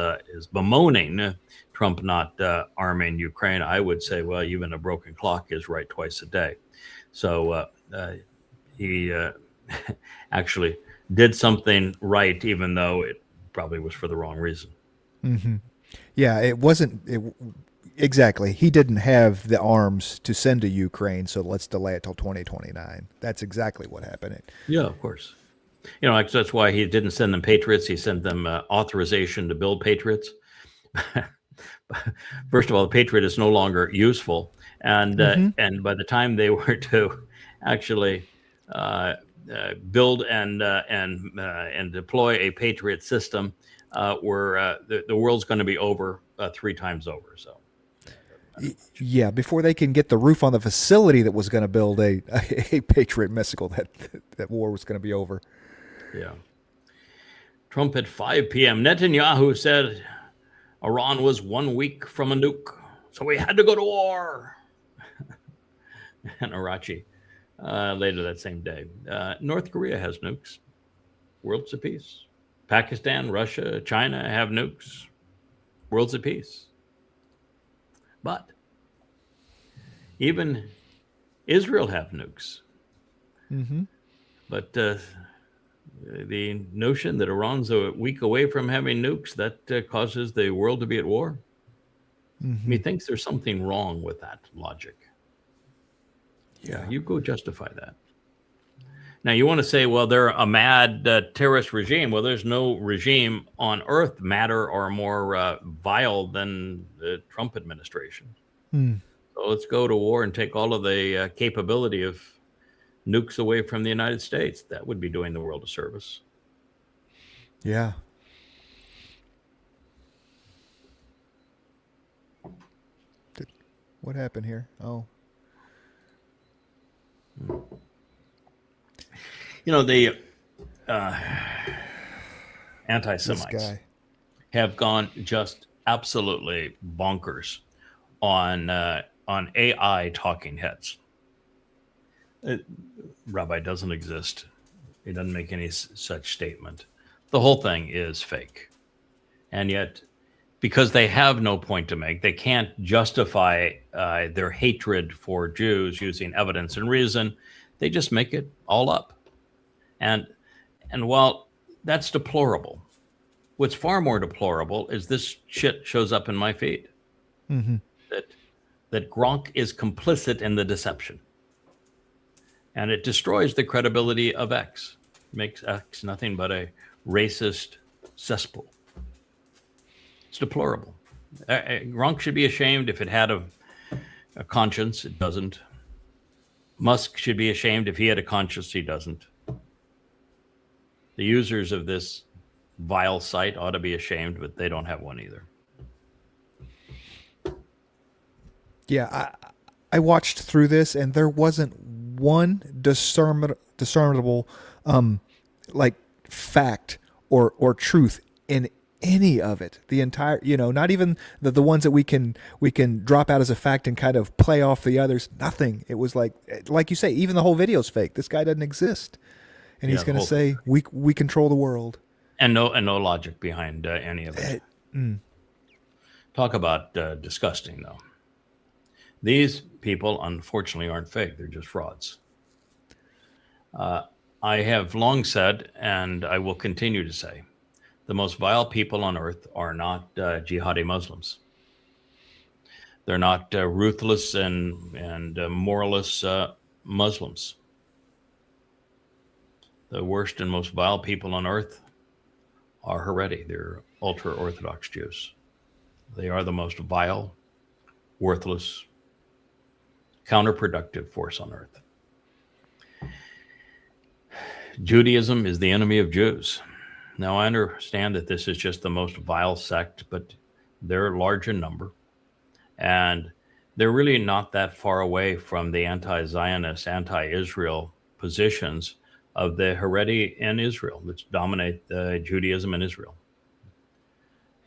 bemoaning Trump not arming Ukraine, I would say, well, even a broken clock is right twice a day. So he actually did something right, even though it probably was for the wrong reason. Yeah, it wasn't exactly. He didn't have the arms to send to Ukraine, so let's delay it till 2029. That's exactly what happened. Yeah, of course. You know, that's why he didn't send them Patriots. He sent them authorization to build Patriots. First of all, the Patriot is no longer useful, and by the time they were to actually build and deploy a Patriot system, the world's going to be over 3 times over. So. Yeah, before they can get the roof on the facility that was going to build a Patriot missile, that war was going to be over. Yeah. Trump at 5 p.m. Netanyahu said Iran was 1 week from a nuke, so we had to go to war. And Arachi later that same day. North Korea has nukes. World's at peace. Pakistan, Russia, China have nukes. World's at peace. But even Israel have nukes. But the notion that Iran's a week away from having nukes, that causes the world to be at war. Methinks there's something wrong with that logic. Yeah, you go justify that. Now, you want to say, well, they're a mad terrorist regime. Well, there's no regime on earth madder or more vile than the Trump administration. So let's go to war and take all of the capability of nukes away from the United States. That would be doing the world a service. Yeah. What happened here? Oh. You know, the anti-Semites have gone just absolutely bonkers on AI talking heads. Rabbi doesn't exist. He doesn't make any such statement. The whole thing is fake. And yet, because they have no point to make, they can't justify their hatred for Jews using evidence and reason. They just make it all up. And while that's deplorable, what's far more deplorable is this shit shows up in my feed. That Gronk is complicit in the deception. And it destroys the credibility of X. Makes X nothing but a racist cesspool. It's deplorable. Gronk should be ashamed if it had a conscience. It doesn't. Musk should be ashamed if he had a conscience. He doesn't. The users of this vile site ought to be ashamed, but they don't have one either. Yeah, I watched through this, and there wasn't one discernible like fact or truth in any of it. The entire, not even the ones that we can drop out as a fact and kind of play off the others. Nothing. It was like you say, even the whole video's fake. This guy doesn't exist, and he's going to say we control the world. And no logic behind any of it. Talk about disgusting, though. These people, unfortunately, aren't fake. They're just frauds. I have long said, and I will continue to say, the most vile people on earth are not jihadi Muslims. They're not ruthless and moralist Muslims. The worst and most vile people on earth are Haredi. They're ultra-Orthodox Jews. They are the most vile, worthless, counterproductive force on earth. Judaism is the enemy of Jews. Now, I understand that this is just the most vile sect, but they're large in number. And they're really not that far away from the anti-Zionist, anti-Israel positions of the Haredi in Israel that dominate Judaism in Israel.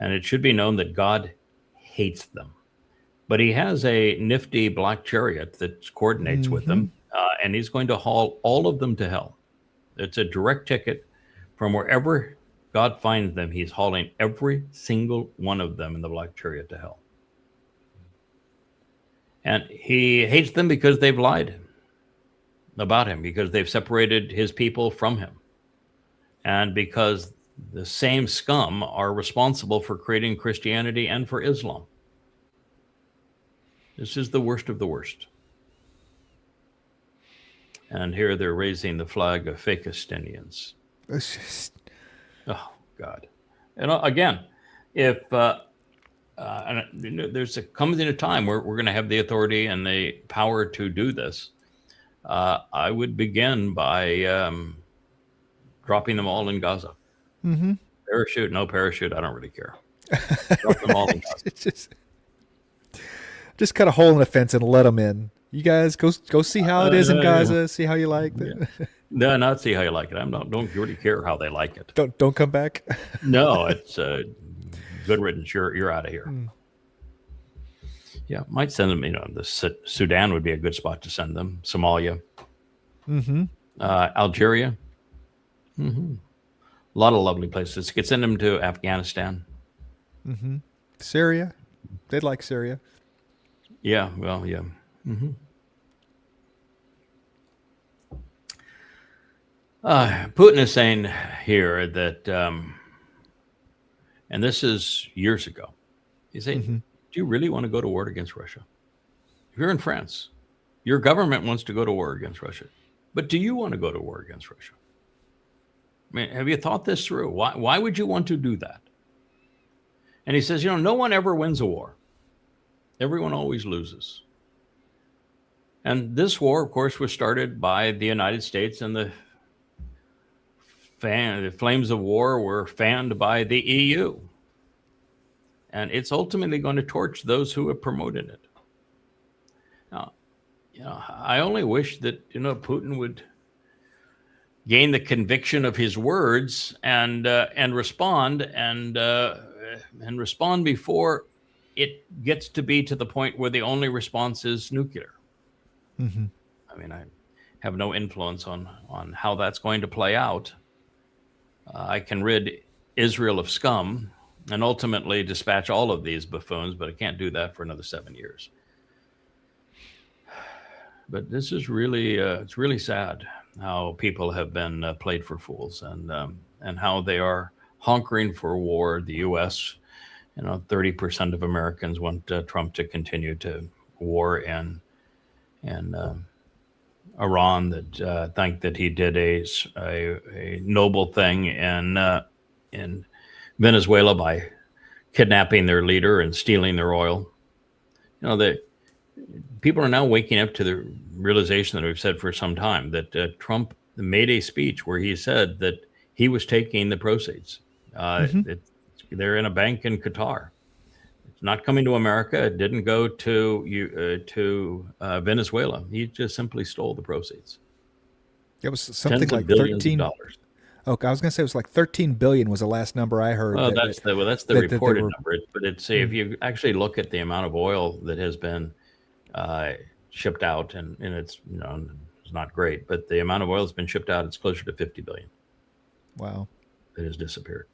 And it should be known that God hates them. But he has a nifty black chariot that coordinates with them, and he's going to haul all of them to hell. It's a direct ticket from wherever God finds them. He's hauling every single one of them in the black chariot to hell. And he hates them because they've lied about him, because they've separated his people from him, and because the same scum are responsible for creating Christianity and for Islam. This is the worst of the worst. And here they're raising the flag of Fakistinians. It's just... Oh, God. And again, if comes in a time where we're going to have the authority and the power to do this, I would begin by dropping them all in Gaza. Parachute, no parachute, I don't really care. Drop them all in Gaza. Just cut a hole in the fence and let them in. You guys go see how it is in Gaza. See how you like it. No, not see how you like it. Don't really care how they like it. Don't come back. No, it's good riddance. You're out of here. Yeah, might send them. The Sudan would be a good spot to send them. Somalia, Algeria, a lot of lovely places. Could send them to Afghanistan, Syria. They'd like Syria. Yeah, well, yeah. Putin is saying here that, and this is years ago, he's saying, do you really want to go to war against Russia? If you're in France, your government wants to go to war against Russia, but do you want to go to war against Russia? I mean, have you thought this through? Why would you want to do that? And he says, no one ever wins a war. Everyone always loses. And this war, of course, was started by the United States, and the flames of war were fanned by the EU. And it's ultimately going to torch those who have promoted it. Now, I only wish that, Putin would gain the conviction of his words and respond and respond before it gets to be to the point where the only response is nuclear. I mean, I have no influence on how that's going to play out. I can rid Israel of scum and ultimately dispatch all of these buffoons, but I can't do that for another 7 years. But this is really, it's really sad how people have been played for fools, and how they are honkering for war. The U.S., 30% of Americans want Trump to continue to war in Iran, that think that he did a noble thing in Venezuela by kidnapping their leader and stealing their oil. People are now waking up to the realization that we've said for some time, that Trump made a speech where he said that he was taking the proceeds. They're in a bank in Qatar. not coming to America. It didn't go to Venezuela. He just simply stole the proceeds. It was something like billions 13 of dollars. Okay, I was going to say it was like 13 billion was the last number I heard. Well, that's the reported number. But it's if you actually look at the amount of oil that has been shipped out, and it's it's not great, but the amount of oil that's been shipped out, it's closer to 50 billion. Wow, it has disappeared.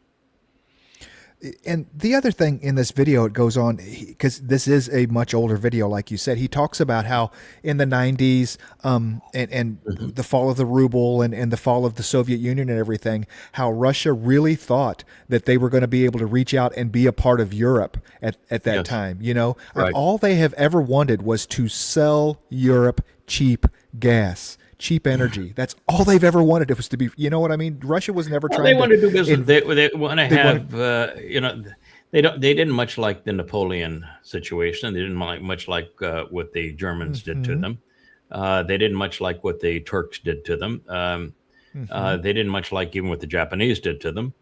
And the other thing in this video, it goes on, because this is a much older video, like you said, he talks about how in the 90s and the fall of the ruble and the fall of the Soviet Union and everything, how Russia really thought that they were going to be able to reach out and be a part of Europe at that time. Right. All they have ever wanted was to sell Europe cheap gas. Cheap energy. That's all they've ever wanted. It was to be, you know what I mean? Russia was never trying. They want to do business. They want to have, they didn't much like the Napoleon situation. They didn't much like what the Germans did to them. They didn't much like what the Turks did to them. They didn't much like even what the Japanese did to them.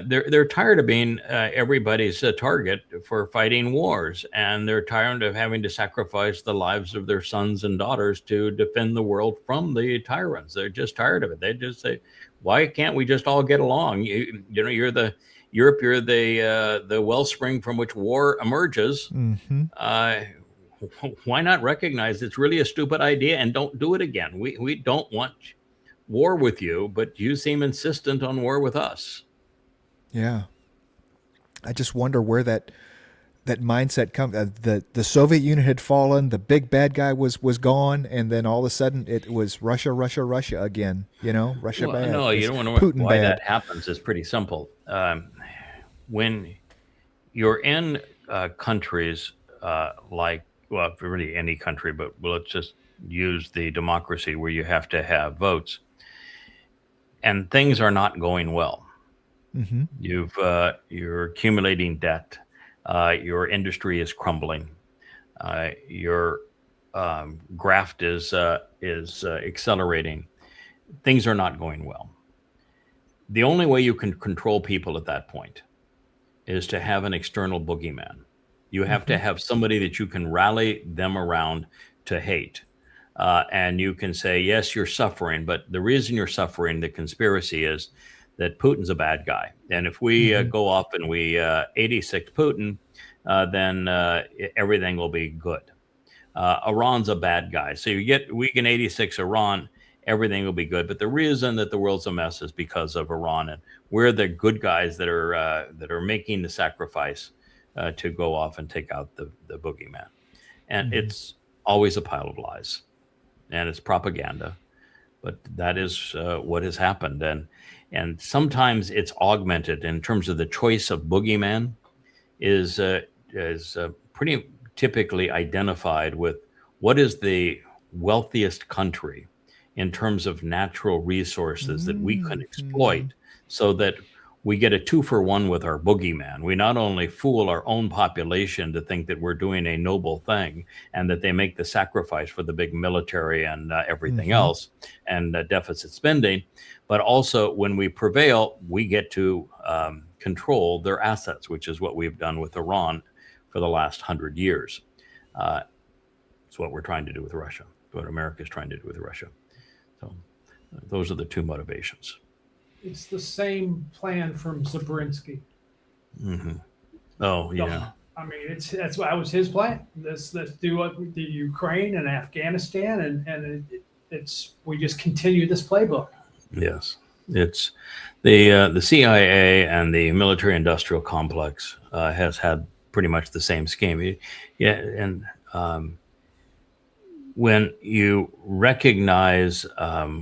They're tired of being everybody's target for fighting wars, and they're tired of having to sacrifice the lives of their sons and daughters to defend the world from the tyrants. They're just tired of it. They just say, "Why can't we just all get along? You're the Europe. You're the wellspring from which war emerges. Why not recognize it's really a stupid idea and don't do it again? We don't want war with you, but you seem insistent on war with us." Yeah, I just wonder where that mindset comes. The Soviet Union had fallen, the big bad guy was gone, and then all of a sudden it was Russia again. Russia bad. No, you don't want to know why that happens. It's pretty simple. When you're in countries like, well, really any country, but let's just use the democracy where you have to have votes, and things are not going well. You're accumulating debt. Your industry is crumbling. Your graft is accelerating. Things are not going well. The only way you can control people at that point is to have an external boogeyman. You have to have somebody that you can rally them around to hate. And you can say, yes, you're suffering, but the reason you're suffering, the conspiracy is that Putin's a bad guy. And if we go off and we 86 Putin, then everything will be good. Iran's a bad guy. So we can 86 Iran, everything will be good. But the reason that the world's a mess is because of Iran. And we're the good guys that are making the sacrifice to go off and take out the boogeyman. And it's always a pile of lies. And it's propaganda. But that is what has happened. And sometimes it's augmented in terms of the choice of boogeyman is pretty typically identified with what is the wealthiest country in terms of natural resources that we can exploit, so that we get a 2-for-1 with our boogeyman. We not only fool our own population to think that we're doing a noble thing and that they make the sacrifice for the big military and everything else and deficit spending, but also when we prevail, we get to control their assets, which is what we've done with Iran for the last 100 years. It's what we're trying to do with Russia, what America is trying to do with Russia. So those are the two motivations. It's the same plan from Zabritsky. Oh, yeah. I mean, that was his plan. Let's do what the Ukraine and Afghanistan, and we just continue this playbook. Yes, it's the CIA and the military-industrial complex has had pretty much the same scheme. Yeah, and when you recognize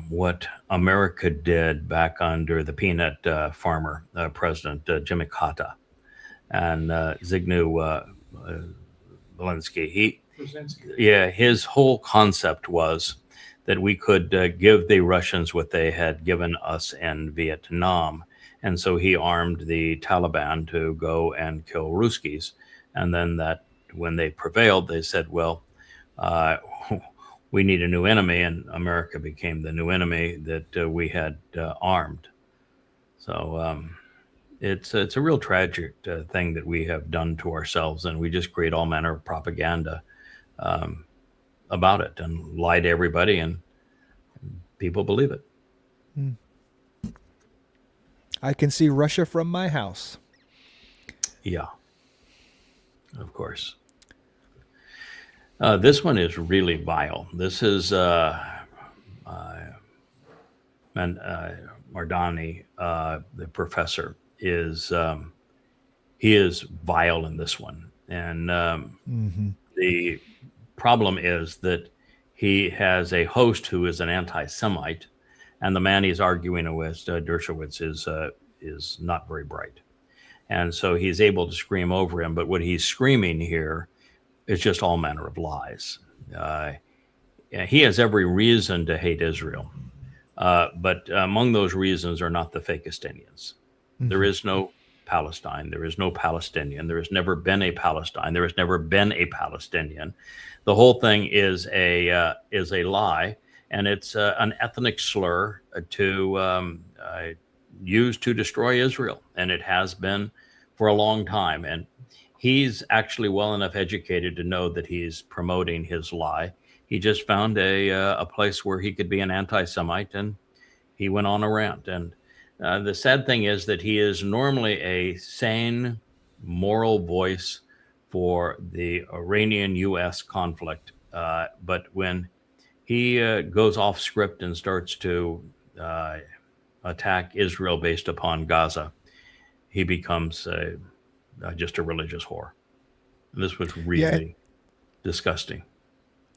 what America did back under the peanut farmer president, Jimmy Carter, and Zbigniew Brzezinski, his whole concept was that we could give the Russians what they had given us in Vietnam. And so he armed the Taliban to go and kill Ruskies. And then that when they prevailed, they said, well, we need a new enemy, and America became the new enemy that we had armed. So it's a real tragic thing that we have done to ourselves, and we just create all manner of propaganda about it and lie to everybody, and people believe it. I can see Russia from my house. Yeah, of course. This one is really vile. This is Mardani, the professor, he is vile in this one. And the problem is that he has a host who is an anti-Semite, and the man he's arguing with, Dershowitz, is not very bright. And so he's able to scream over him, but what he's screaming here is just all manner of lies. He has every reason to hate Israel, but among those reasons are not the Fakistinians. There is no Palestine. There is no Palestinian. There has never been a Palestine. There has never been a Palestinian. The whole thing is a lie, and it's an ethnic slur to use to destroy Israel, and it has been for a long time. And he's actually well enough educated to know that he's promoting his lie. He just found a place where he could be an anti-Semite, and he went on a rant. And the sad thing is that he is normally a sane, moral voice for the Iranian-U.S. conflict. But when he goes off script and starts to attack Israel based upon Gaza, he becomes just a religious whore. And this was really disgusting.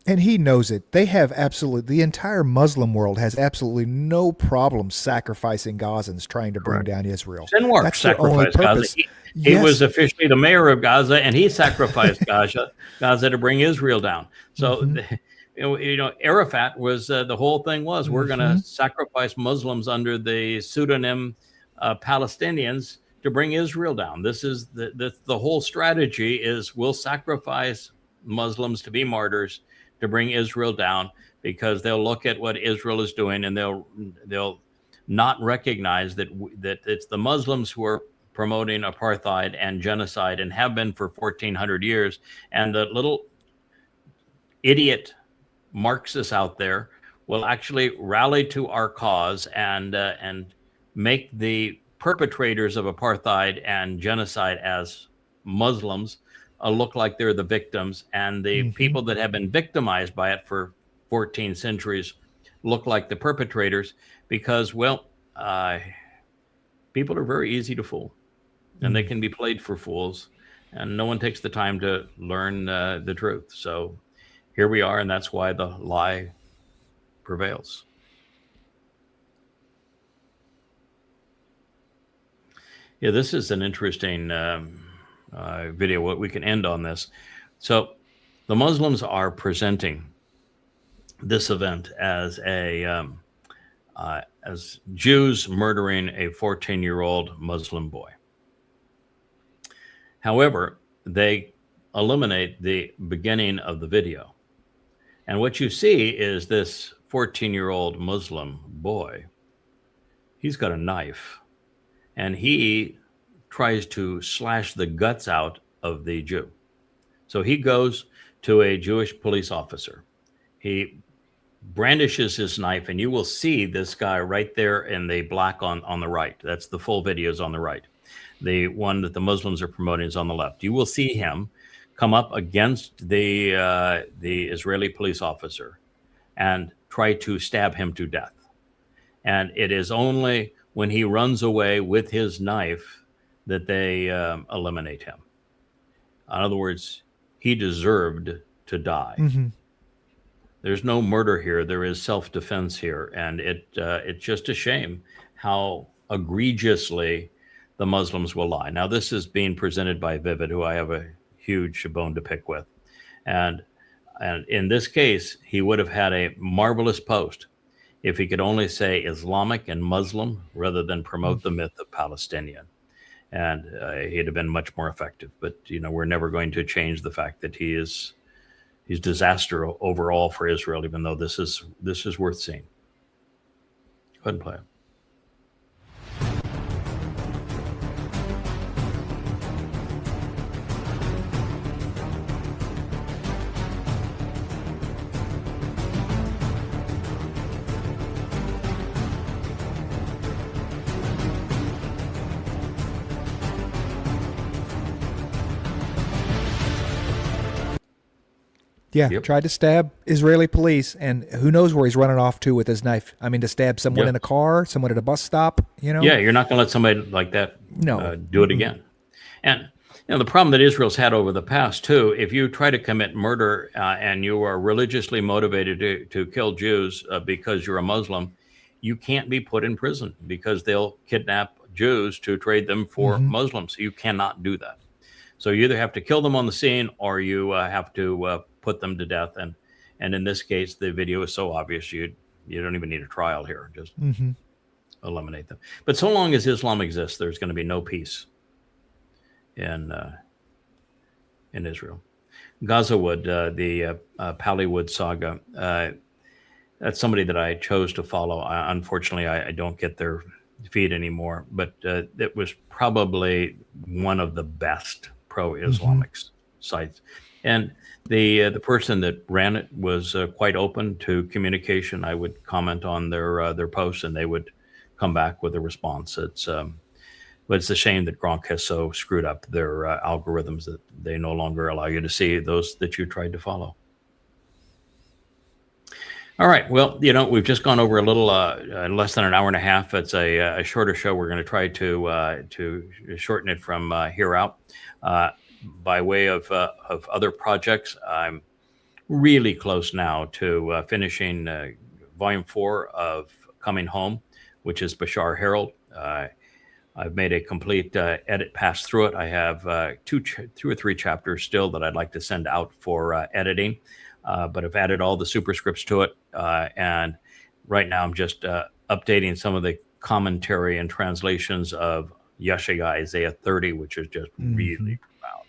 And he knows it. They have the entire Muslim world has absolutely no problem sacrificing Gazans trying to bring down Israel. Sinwar sacrificed Gaza. He was officially the mayor of Gaza, and he sacrificed Gaza to bring Israel down. So, Arafat was, the whole thing was, we're going to sacrifice Muslims under the pseudonym Palestinians to bring Israel down. This is the whole strategy is we'll sacrifice Muslims to be martyrs to bring Israel down, because they'll look at what Israel is doing and they'll not recognize that it's the Muslims who are promoting apartheid and genocide and have been for 1,400 years. And the little idiot Marxists out there will actually rally to our cause and make the perpetrators of apartheid and genocide as Muslims look like they're the victims, and the people that have been victimized by it for 14 centuries look like the perpetrators, because, well, people are very easy to fool, and they can be played for fools, and no one takes the time to learn the truth. So here we are, and that's why the lie prevails. Yeah, this is an interesting video. What we can end on this. So the Muslims are presenting this event as as Jews murdering a 14-year-old Muslim boy. However, they eliminate the beginning of the video. And what you see is this 14-year-old Muslim boy. He's got a knife, and he tries to slash the guts out of the Jew. So he goes to a Jewish police officer. He brandishes his knife, and you will see this guy right there in the black on the right. That's the full video is on the right. The one that the Muslims are promoting is on the left. You will see him come up against the Israeli police officer and try to stab him to death. And it is only when he runs away with his knife that they eliminate him. In other words, he deserved to die. There's no murder here. There is self-defense here. And it's just a shame how egregiously the Muslims will lie. Now, this is being presented by Vivid, who I have a huge bone to pick with. And in this case, he would have had a marvelous post if he could only say Islamic and Muslim rather than promote the myth of Palestinian. And he'd have been much more effective. But, we're never going to change the fact that he's disaster overall for Israel, even though this is worth seeing. Go ahead and play it. Yeah, tried to stab Israeli police, and who knows where he's running off to with his knife. I mean, to stab someone in a car, someone at a bus stop, Yeah, you're not going to let somebody like that do it again. And the problem that Israel's had over the past, too, if you try to commit murder and you are religiously motivated to kill Jews because you're a Muslim, you can't be put in prison because they'll kidnap Jews to trade them for Muslims. You cannot do that. So you either have to kill them on the scene or you have to put them to death. And in this case, the video is so obvious, you don't even need a trial here. Just eliminate them. But so long as Islam exists, there's going to be no peace in Israel. Gazawood, the Pallywood saga, that's somebody that I chose to follow. Unfortunately, I don't get their feed anymore, but it was probably one of the best pro-Islamic sites. And the person that ran it was quite open to communication. I would comment on their posts, and they would come back with a response. But it's a shame that Gronk has so screwed up their algorithms that they no longer allow you to see those that you tried to follow. All right. Well, we've just gone over a little less than an hour and a half. It's a shorter show. We're going to try to shorten it from here out. By way of other projects, I'm really close now to finishing Volume 4 of Coming Home, which is Bashar Herald. I've made a complete edit pass through it. I have two or three chapters still that I'd like to send out for editing. But I've added all the superscripts to it. And right now I'm just updating some of the commentary and translations of Yeshayahu Isaiah 30, which is just really profound.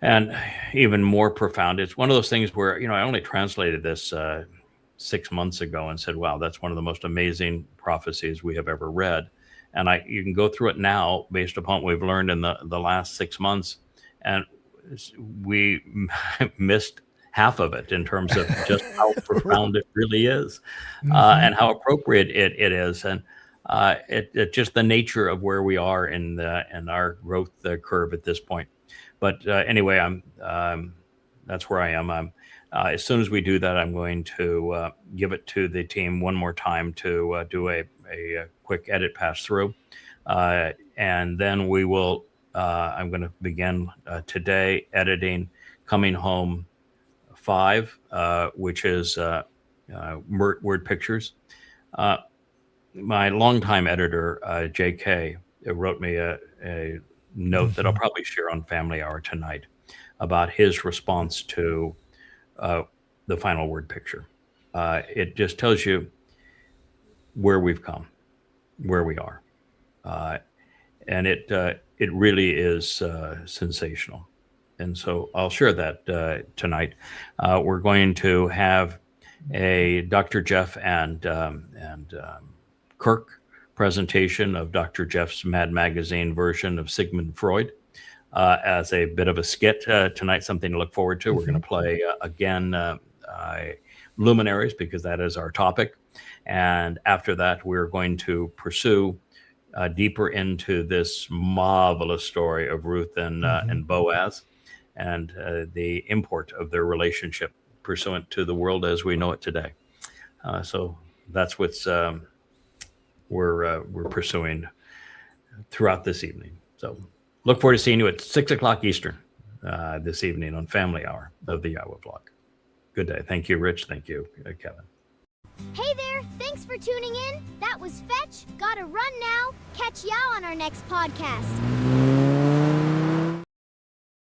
And even more profound, it's one of those things where, I only translated this 6 months ago and said, wow, that's one of the most amazing prophecies we have ever read. And you can go through it now based upon what we've learned in the last 6 months. And we missed half of it in terms of just how profound it really is and how appropriate it is. And it just the nature of where we are in our growth curve at this point. But anyway, that's where I am. As soon as we do that, I'm going to give it to the team one more time to do a quick edit pass through. And then we will, I'm going to begin today editing Coming Home 5, which is word pictures. My longtime editor, JK, wrote me a note that I'll probably share on Family Hour tonight about his response to the final word picture. It just tells you where we've come, where we are. And it really is sensational. And so I'll share that tonight. We're going to have a Dr. Jeff and Kirk presentation of Dr. Jeff's Mad Magazine version of Sigmund Freud as a bit of a skit tonight, something to look forward to. We're going to play again Luminaries, because that is our topic. And after that, we're going to pursue deeper into this marvelous story of Ruth and Boaz, and the import of their relationship pursuant to the world as we know it today. So that's what's we're pursuing throughout this evening. So look forward to seeing you at 6 o'clock Eastern this evening on Family Hour of the Yahweh Vlog. Good day. Thank you, Rich. Thank you, Kevin. Hey there. Thanks for tuning in. That was Fetch. Gotta run now. Catch y'all on our next podcast.